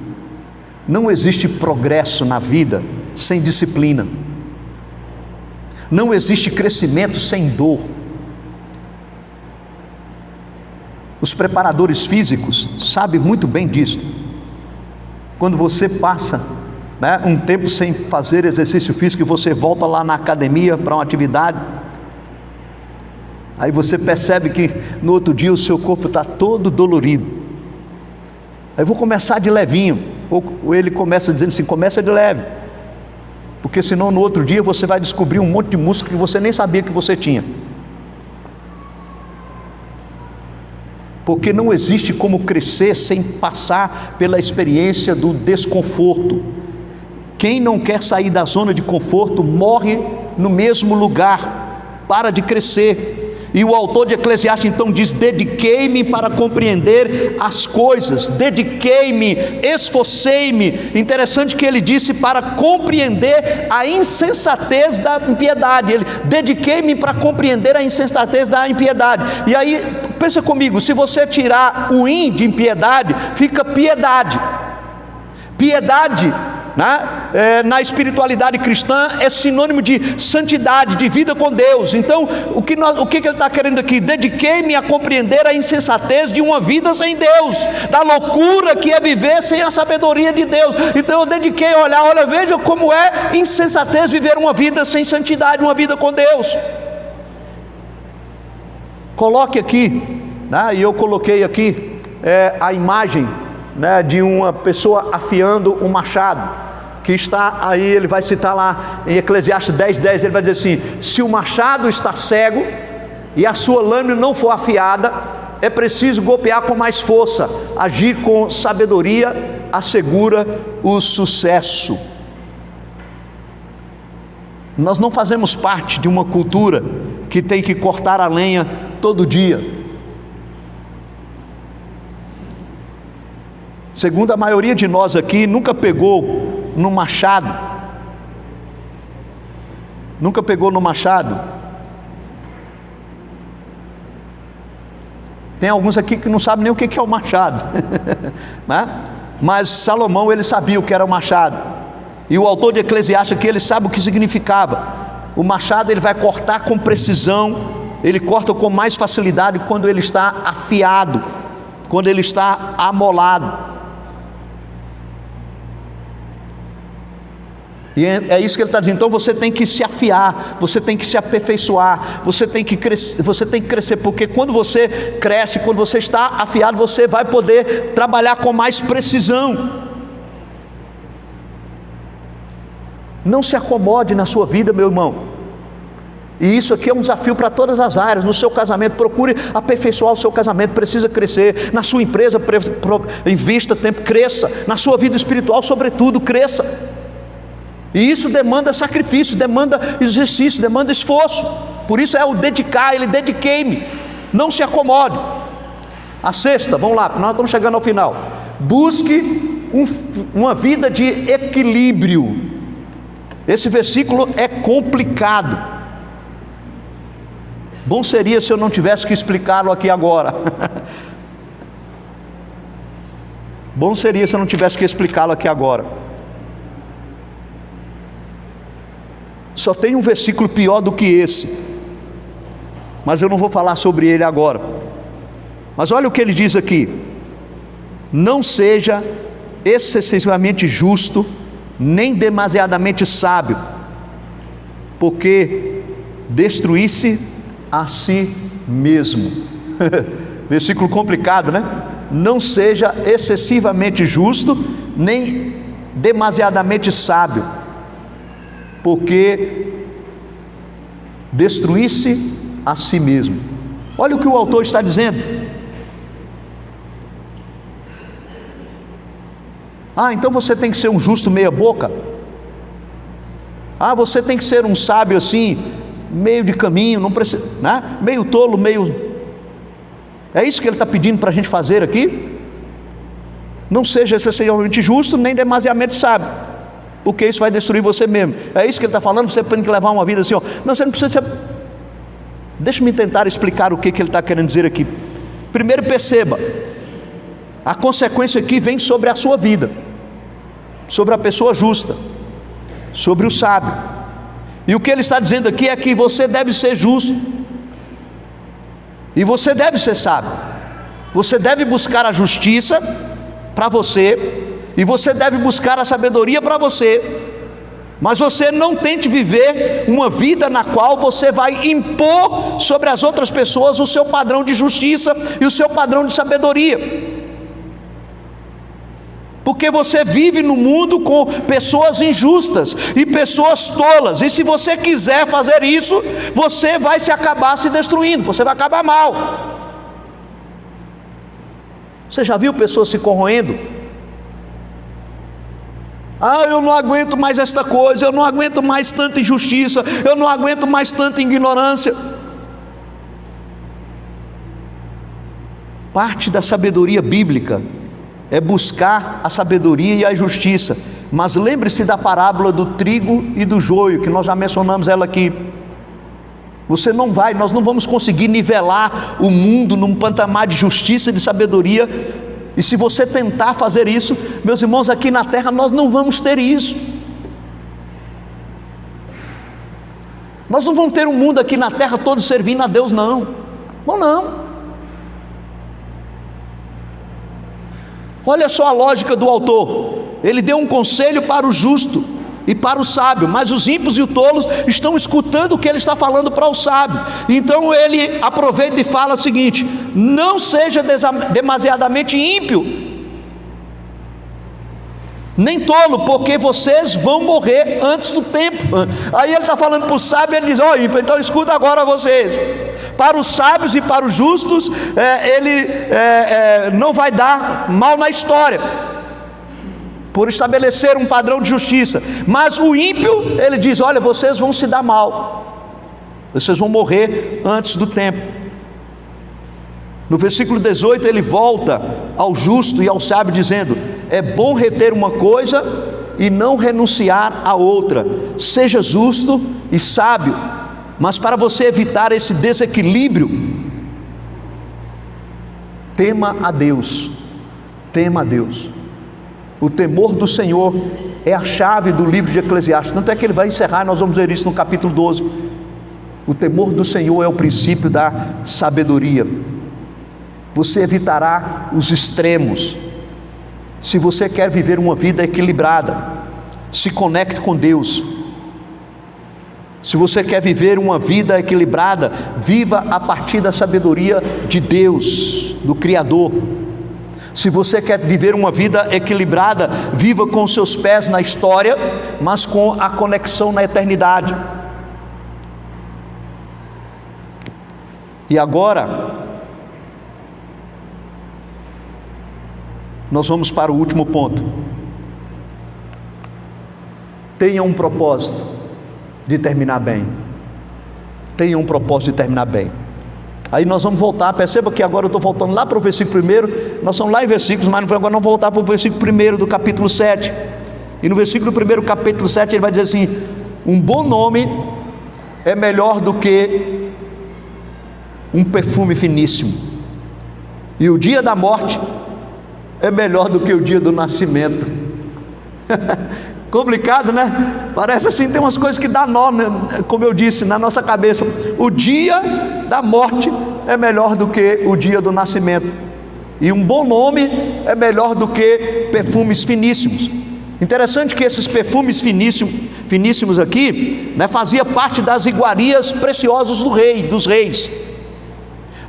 Não existe progresso na vida sem disciplina. Não existe crescimento sem dor. Os preparadores físicos sabem muito bem disso. Quando você passa um tempo sem fazer exercício físico e você volta lá na academia para uma atividade, Aí você percebe que no outro dia o seu corpo está todo dolorido. Aí eu vou começar de levinho. Ou ele começa dizendo assim, começa de leve. Porque senão no outro dia você vai descobrir um monte de músculo que você nem sabia que você tinha. Porque não existe como crescer sem passar pela experiência do desconforto. Quem não quer sair da zona de conforto morre no mesmo lugar, para de crescer. E o autor de Eclesiastes então diz: dediquei-me para compreender as coisas, dediquei-me, esforcei-me. Interessante que ele disse para compreender a insensatez da impiedade. Ele: dediquei-me para compreender a insensatez da impiedade. E aí, pensa comigo, se você tirar o in de impiedade, fica piedade. Piedade, né? Na espiritualidade cristã é sinônimo de santidade, de vida com Deus. Então o que ele está querendo aqui? Dediquei-me a compreender a insensatez de uma vida sem Deus, da loucura que é viver sem a sabedoria de Deus. Então eu dediquei a olhar, olha, veja como é insensatez viver uma vida sem santidade, uma vida com Deus. Coloque aqui, né? E eu coloquei aqui a imagem, né, de uma pessoa afiando um machado, que está aí, ele vai citar lá em Eclesiastes 10:10, ele vai dizer assim: se o machado está cego e a sua lâmina não for afiada, é preciso golpear com mais força, agir com sabedoria assegura o sucesso. Nós não fazemos parte de uma cultura que tem que cortar a lenha todo dia. Segundo a maioria de nós aqui, nunca pegou no machado. Nunca pegou no machado. Tem alguns aqui que não sabem nem o que é o machado. Né? Mas Salomão, ele sabia o que era o machado. E o autor de Eclesiastes aqui, ele sabe o que significava. O machado, ele vai cortar com precisão. Ele corta com mais facilidade quando ele está afiado, quando ele está amolado. E é isso que ele está dizendo. Então você tem que se afiar, você tem que se aperfeiçoar, você tem que crescer, porque quando você cresce, quando você está afiado, você vai poder trabalhar com mais precisão. Não se acomode na sua vida, meu irmão. E isso aqui é um desafio para todas as áreas. No seu casamento, procure aperfeiçoar o seu casamento, precisa crescer. Na sua empresa, invista tempo, cresça. Na sua vida espiritual, sobretudo, cresça. E isso demanda sacrifício, demanda exercício, demanda esforço. Por isso é o dedicar, ele: dediquei-me. Não se acomode. A sexta, vamos lá, nós estamos chegando ao final. Busque uma vida de equilíbrio. Esse versículo é complicado. Bom seria se eu não tivesse que explicá-lo aqui agora. Bom seria se eu não tivesse que explicá-lo aqui agora. Só tem um versículo pior do que esse, mas eu não vou falar sobre ele agora. Mas olha o que ele diz aqui: não seja excessivamente justo, nem demasiadamente sábio, porque destruir-se a si mesmo. Versículo complicado, né? Não seja excessivamente justo, nem demasiadamente sábio, porque destruir-se a si mesmo. Olha o que o autor está dizendo. Então você tem que ser um justo meia boca. Você tem que ser um sábio assim, meio de caminho, não precisa, né? Meio tolo, meio... É isso que ele está pedindo para a gente fazer aqui? Não seja excessivamente justo, nem demasiadamente sábio, porque isso vai destruir você mesmo. É isso que ele está falando. Você tem que levar uma vida assim, ó. Não, você não precisa ser... Deixa-me tentar explicar o que ele está querendo dizer aqui. Primeiro, perceba, a consequência aqui vem sobre a sua vida, sobre a pessoa justa, sobre o sábio. E o que ele está dizendo aqui é que você deve ser justo, e você deve ser sábio. Você deve buscar a justiça para você, e você deve buscar a sabedoria para você, Mas você não tente viver uma vida na qual você vai impor sobre as outras pessoas o seu padrão de justiça e o seu padrão de sabedoria. Porque você vive no mundo com pessoas injustas e pessoas tolas, e se você quiser fazer isso, você vai acabar se destruindo, você vai acabar mal. Você já viu pessoas se corroendo? Eu não aguento mais esta coisa, eu não aguento mais tanta injustiça, eu não aguento mais tanta ignorância. Parte da sabedoria bíblica é buscar a sabedoria e a justiça. Mas lembre-se da parábola do trigo e do joio, que nós já mencionamos ela aqui. Nós não vamos conseguir nivelar o mundo num patamar de justiça e de sabedoria. E se você tentar fazer isso, meus irmãos, aqui na terra nós não vamos ter isso. Nós não vamos ter um mundo aqui na terra todo servindo a Deus, não. Não. Olha só a lógica do autor. Ele deu um conselho para o justo e para o sábio, mas os ímpios e os tolos estão escutando o que ele está falando para o sábio. Então ele aproveita e fala o seguinte: não seja demasiadamente ímpio, nem tolo, porque vocês vão morrer antes do tempo. Aí ele está falando para o sábio, ele diz: ímpio, então escuta agora vocês. Para os sábios e para os justos, ele não vai dar mal na história, por estabelecer um padrão de justiça. Mas o ímpio, ele diz: olha, vocês vão se dar mal, vocês vão morrer antes do tempo. No versículo 18 ele volta ao justo e ao sábio dizendo: é bom reter uma coisa e não renunciar a outra. Seja justo e sábio, mas para você evitar esse desequilíbrio, tema a Deus. Tema a Deus. O temor do Senhor é a chave do livro de Eclesiastes. Tanto é que ele vai encerrar, nós vamos ver isso no capítulo 12. O temor do Senhor é o princípio da sabedoria. Você evitará os extremos. Se você quer viver uma vida equilibrada, se conecte com Deus. Se você quer viver uma vida equilibrada, viva a partir da sabedoria de Deus, do Criador. Se você quer viver uma vida equilibrada, viva com seus pés na história, mas com a conexão na eternidade. E agora, nós vamos para o último ponto. Tenha um propósito de terminar bem. Tenha um propósito de terminar bem. Aí nós vamos voltar, perceba que agora eu estou voltando lá para o versículo 1, nós estamos lá em versículos, mas agora nós vamos voltar para o versículo 1 do capítulo 7, e no versículo 1, capítulo 7, ele vai dizer assim: um bom nome é melhor do que um perfume finíssimo, e o dia da morte é melhor do que o dia do nascimento. Complicado, né? Parece assim, tem umas coisas que dá nó, né? Como eu disse, na nossa cabeça. O dia da morte é melhor do que o dia do nascimento, e um bom nome é melhor do que perfumes finíssimos. Interessante que esses perfumes finíssimos aqui, né, fazia parte das iguarias preciosas dos reis.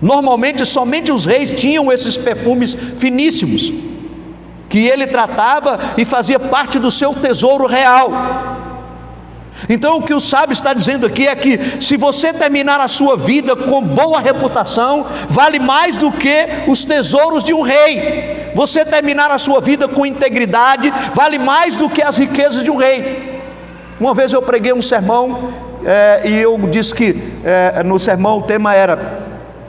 Normalmente somente os reis tinham esses perfumes finíssimos, que ele tratava e fazia parte do seu tesouro real. Então o que o sábio está dizendo aqui é que se você terminar a sua vida com boa reputação, vale mais do que os tesouros de um rei. Você terminar a sua vida com integridade, vale mais do que as riquezas de um rei. Uma vez eu preguei um sermão, e eu disse que no sermão o tema era: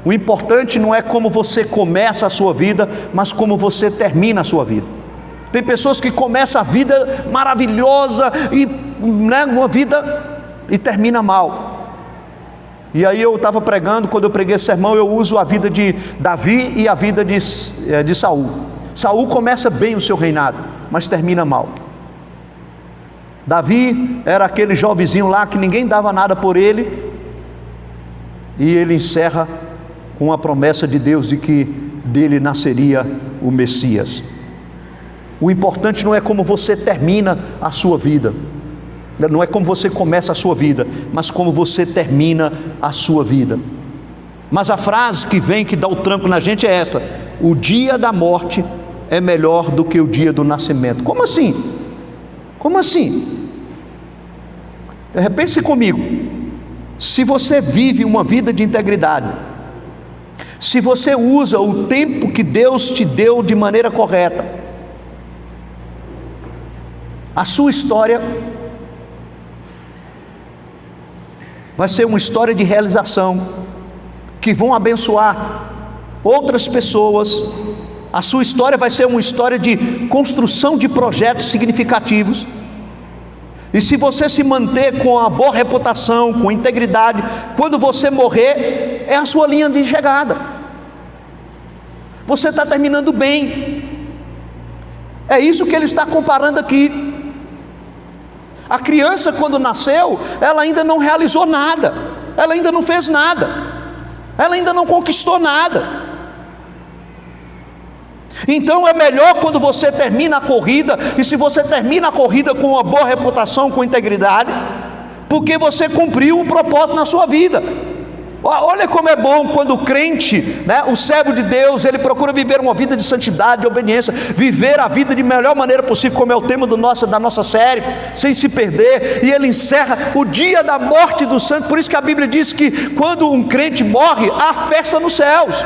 o importante não é como você começa a sua vida, mas como você termina a sua vida. Tem pessoas que começam a vida maravilhosa, e, né, uma vida, e termina mal. E aí eu estava pregando, quando eu preguei esse sermão, eu uso a vida de Davi e a vida de Saul. Saul começa bem o seu reinado, mas termina mal. Davi era aquele jovenzinho lá que ninguém dava nada por ele, e ele encerra com a promessa de Deus de que dele nasceria o Messias. O importante não é como você termina a sua vida, Não é como você começa a sua vida, mas como você termina a sua vida. Mas a frase que vem, que dá o tranco na gente é essa: o dia da morte é melhor do que o dia do nascimento. Como assim? Como assim? Pense comigo. Se você vive uma vida de integridade, se você usa o tempo que Deus te deu de maneira correta, a sua história vai ser uma história de realização, que vão abençoar outras pessoas. A sua história vai ser uma história de construção de projetos significativos. E se você se manter com a boa reputação, com integridade, quando você morrer, é a sua linha de chegada. Você está terminando bem. É isso que ele está comparando aqui. A criança, quando nasceu, ela ainda não realizou nada, ela ainda não fez nada, ela ainda não conquistou nada. Então é melhor quando você termina a corrida, e se você termina a corrida com uma boa reputação, com integridade, porque você cumpriu o propósito na sua vida. Olha como é bom quando o crente, né, o servo de Deus, ele procura viver uma vida de santidade, de obediência, viver a vida de melhor maneira possível, como é o tema da nossa série, sem se perder. E ele encerra o dia da morte do santo. Por isso que a Bíblia diz que quando um crente morre, há festa nos céus.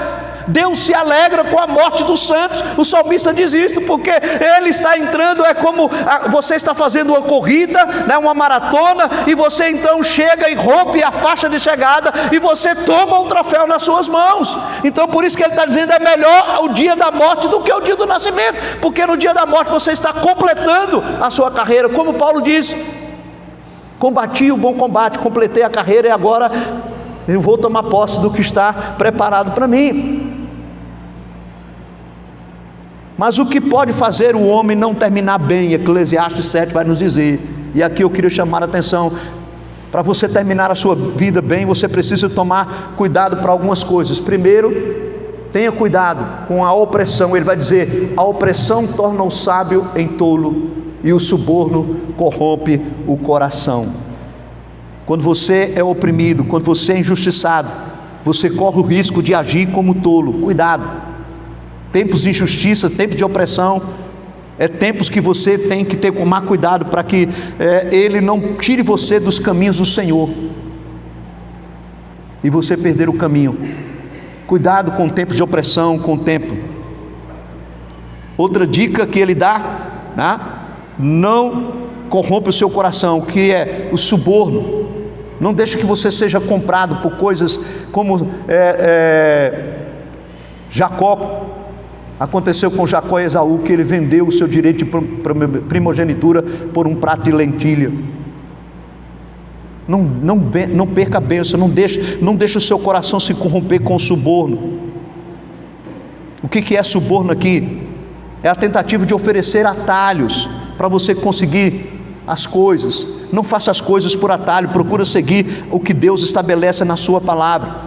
Deus se alegra com a morte dos santos. O salmista diz isso, porque ele está entrando, é como você está fazendo uma corrida, né, uma maratona, e você então chega e rompe a faixa de chegada, e você toma o troféu nas suas mãos. Então por isso que ele está dizendo, é melhor o dia da morte do que o dia do nascimento, porque no dia da morte você está completando a sua carreira, como Paulo diz: combati o bom combate, completei a carreira, e agora eu vou tomar posse do que está preparado para mim. Mas o que pode fazer o homem não terminar bem? Eclesiastes 7 vai nos dizer, e aqui eu queria chamar a atenção: para você terminar a sua vida bem, você precisa tomar cuidado para algumas coisas. Primeiro, tenha cuidado com a opressão. Ele vai dizer: a opressão torna o sábio em tolo, e o suborno corrompe o coração. Quando você é oprimido, quando você é injustiçado, você corre o risco de agir como tolo. Cuidado. Tempos de injustiça, tempos de opressão, tempos que você tem que ter com mais cuidado para que ele não tire você dos caminhos do Senhor e você perder o caminho. Cuidado com tempos de opressão, com o tempo. Outra dica que ele dá, né? Não corrompe o seu coração, que é o suborno. Não deixe que você seja comprado por coisas como Jacó. Aconteceu com Jacó e Esaú, que ele vendeu o seu direito de primogenitura por um prato de lentilha. Não perca a bênção, não deixe o seu coração se corromper com o suborno. O que é suborno aqui? É a tentativa de oferecer atalhos para você conseguir as coisas. Não faça as coisas por atalho, procura seguir o que Deus estabelece na sua palavra.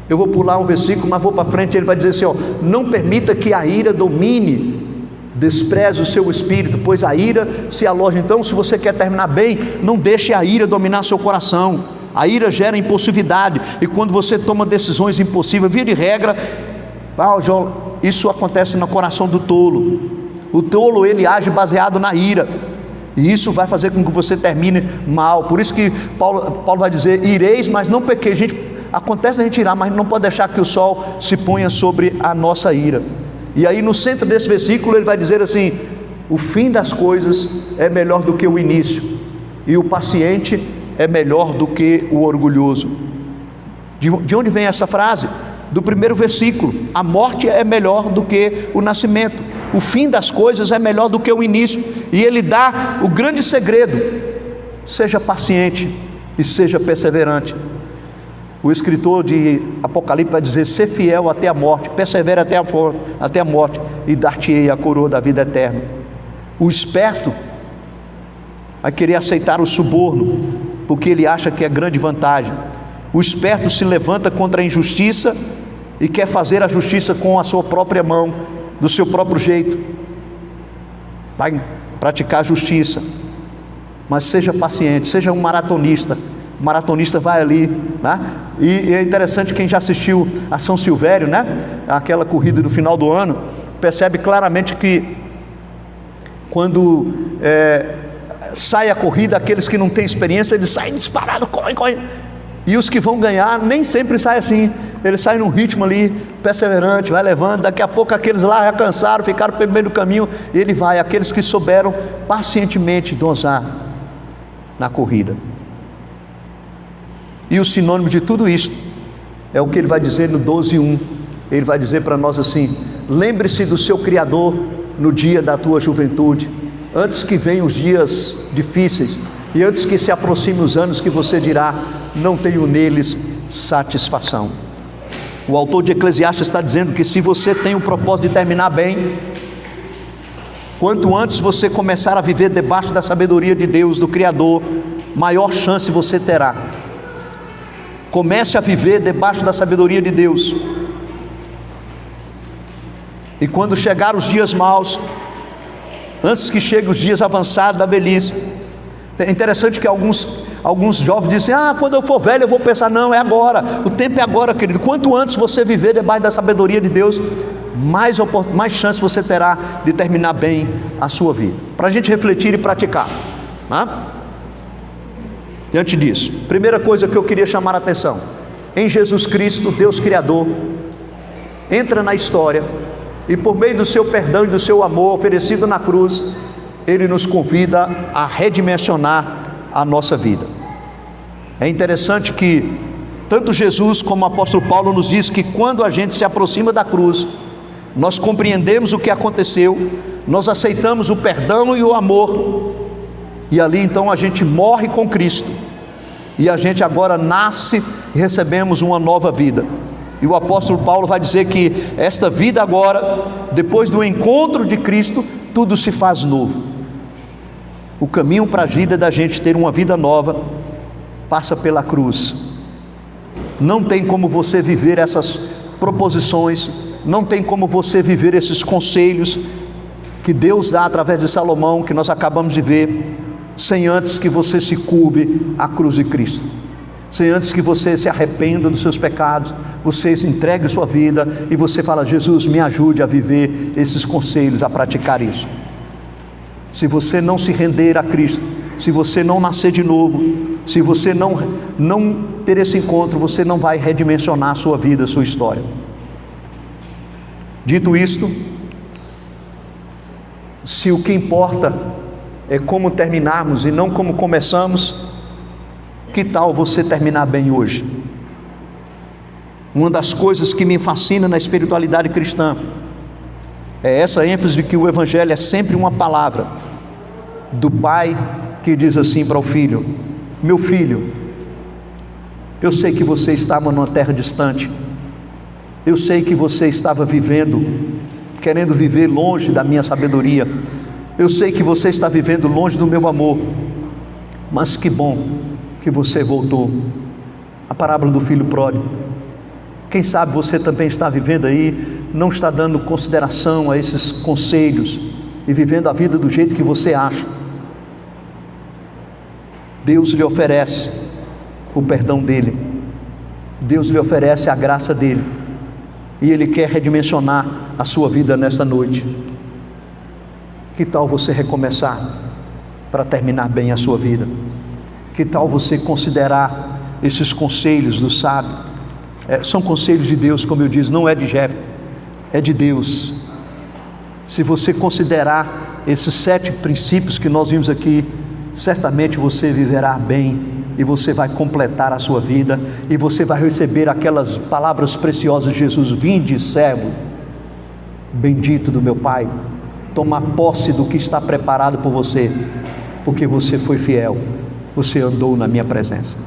Eu vou pular um versículo, mas vou para frente. Ele vai dizer assim, não permita que a ira domine, despreze o seu espírito, pois a ira se aloja. Então, se você quer terminar bem, não deixe a ira dominar seu coração. A ira gera impulsividade, e quando você toma decisões impossíveis, via de regra, isso acontece no coração do tolo. O tolo, ele age baseado na ira, e isso vai fazer com que você termine mal. Por isso que Paulo vai dizer, ireis, mas não pequeis. Acontece a gente irar, mas não pode deixar que o sol se ponha sobre a nossa ira. E aí no centro desse versículo ele vai dizer assim: o fim das coisas é melhor do que o início, e o paciente é melhor do que o orgulhoso. De onde vem essa frase? Do primeiro versículo. A morte é melhor do que o nascimento, o fim das coisas é melhor do que o início. E ele dá o grande segredo: seja paciente e seja perseverante. O escritor de Apocalipse vai dizer: ser fiel até a morte, persevere até a morte, e dar-te-ei a coroa da vida eterna. O esperto vai querer aceitar o suborno, porque ele acha que é grande vantagem. O esperto se levanta contra a injustiça e quer fazer a justiça com a sua própria mão, do seu próprio jeito. Vai praticar a justiça. mas seja paciente, seja um maratonista. O maratonista vai ali, né? E é interessante, quem já assistiu a São Silvério, né? Aquela corrida do final do ano, percebe claramente que quando sai a corrida, aqueles que não têm experiência, eles saem disparados, correm. E os que vão ganhar nem sempre saem assim. Eles saem num ritmo ali, perseverante, vai levando. Daqui a pouco aqueles lá já cansaram, ficaram pelo meio do caminho, e ele vai. Aqueles que souberam pacientemente dosar na corrida. E o sinônimo de tudo isso é o que ele vai dizer no 12:1. Ele vai dizer para nós assim: lembre-se do seu Criador no dia da tua juventude, antes que venham os dias difíceis e antes que se aproximem os anos que você dirá, não tenho neles satisfação. O autor de Eclesiastes está dizendo que se você tem o propósito de terminar bem, quanto antes você começar a viver debaixo da sabedoria de Deus, do Criador, maior chance você terá. Comece a viver debaixo da sabedoria de Deus. E quando chegar os dias maus, antes que cheguem os dias avançados da velhice, é interessante que alguns jovens dizem: quando eu for velho eu vou pensar. Não, é agora, o tempo é agora, querido. Quanto antes você viver debaixo da sabedoria de Deus, mais chance você terá de terminar bem a sua vida. Para a gente refletir e praticar, né? Diante disso, primeira coisa que eu queria chamar a atenção: em Jesus Cristo, Deus Criador entra na história, e por meio do seu perdão e do seu amor oferecido na cruz, Ele nos convida a redimensionar a nossa vida. É interessante que tanto Jesus como o apóstolo Paulo nos diz que quando a gente se aproxima da cruz, nós compreendemos o que aconteceu, nós aceitamos o perdão e o amor, e ali então a gente morre com Cristo, e a gente agora nasce e recebemos uma nova vida. E o apóstolo Paulo vai dizer que esta vida agora, depois do encontro de Cristo, tudo se faz novo. O caminho para a vida da gente ter uma vida nova passa pela cruz. Não tem como você viver essas proposições, não tem como você viver esses conselhos que Deus dá através de Salomão, que nós acabamos de ver, sem antes que você se curve à cruz de Cristo, sem antes que você se arrependa dos seus pecados, você entregue sua vida e você fala: Jesus, me ajude a viver esses conselhos, a praticar isso. Se você não se render a Cristo, se você não nascer de novo, se você não ter esse encontro, você não vai redimensionar a sua vida, a sua história. Dito isto, se o que importa é como terminarmos e não como começamos, que tal você terminar bem hoje? Uma das coisas que me fascina na espiritualidade cristã é essa ênfase de que o Evangelho é sempre uma palavra do Pai que diz assim para o Filho: meu filho, eu sei que você estava numa terra distante, eu sei que você estava querendo viver longe da minha sabedoria, eu sei que você está vivendo longe do meu amor, mas que bom que você voltou. A parábola do filho pródigo. Quem sabe você também está vivendo aí, não está dando consideração a esses conselhos e vivendo a vida do jeito que você acha. Deus lhe oferece o perdão dele, Deus lhe oferece a graça dele, e Ele quer redimensionar a sua vida nesta noite. Que tal você recomeçar para terminar bem a sua vida? Que tal você considerar esses conselhos do sábio? São conselhos de Deus, como eu disse, não é de Jefté, é de Deus. Se você considerar esses 7 princípios que nós vimos aqui, certamente você viverá bem, e você vai completar a sua vida, e você vai receber aquelas palavras preciosas de Jesus: vinde, servo bendito do meu Pai, tomar posse do que está preparado por você, porque você foi fiel, você andou na minha presença.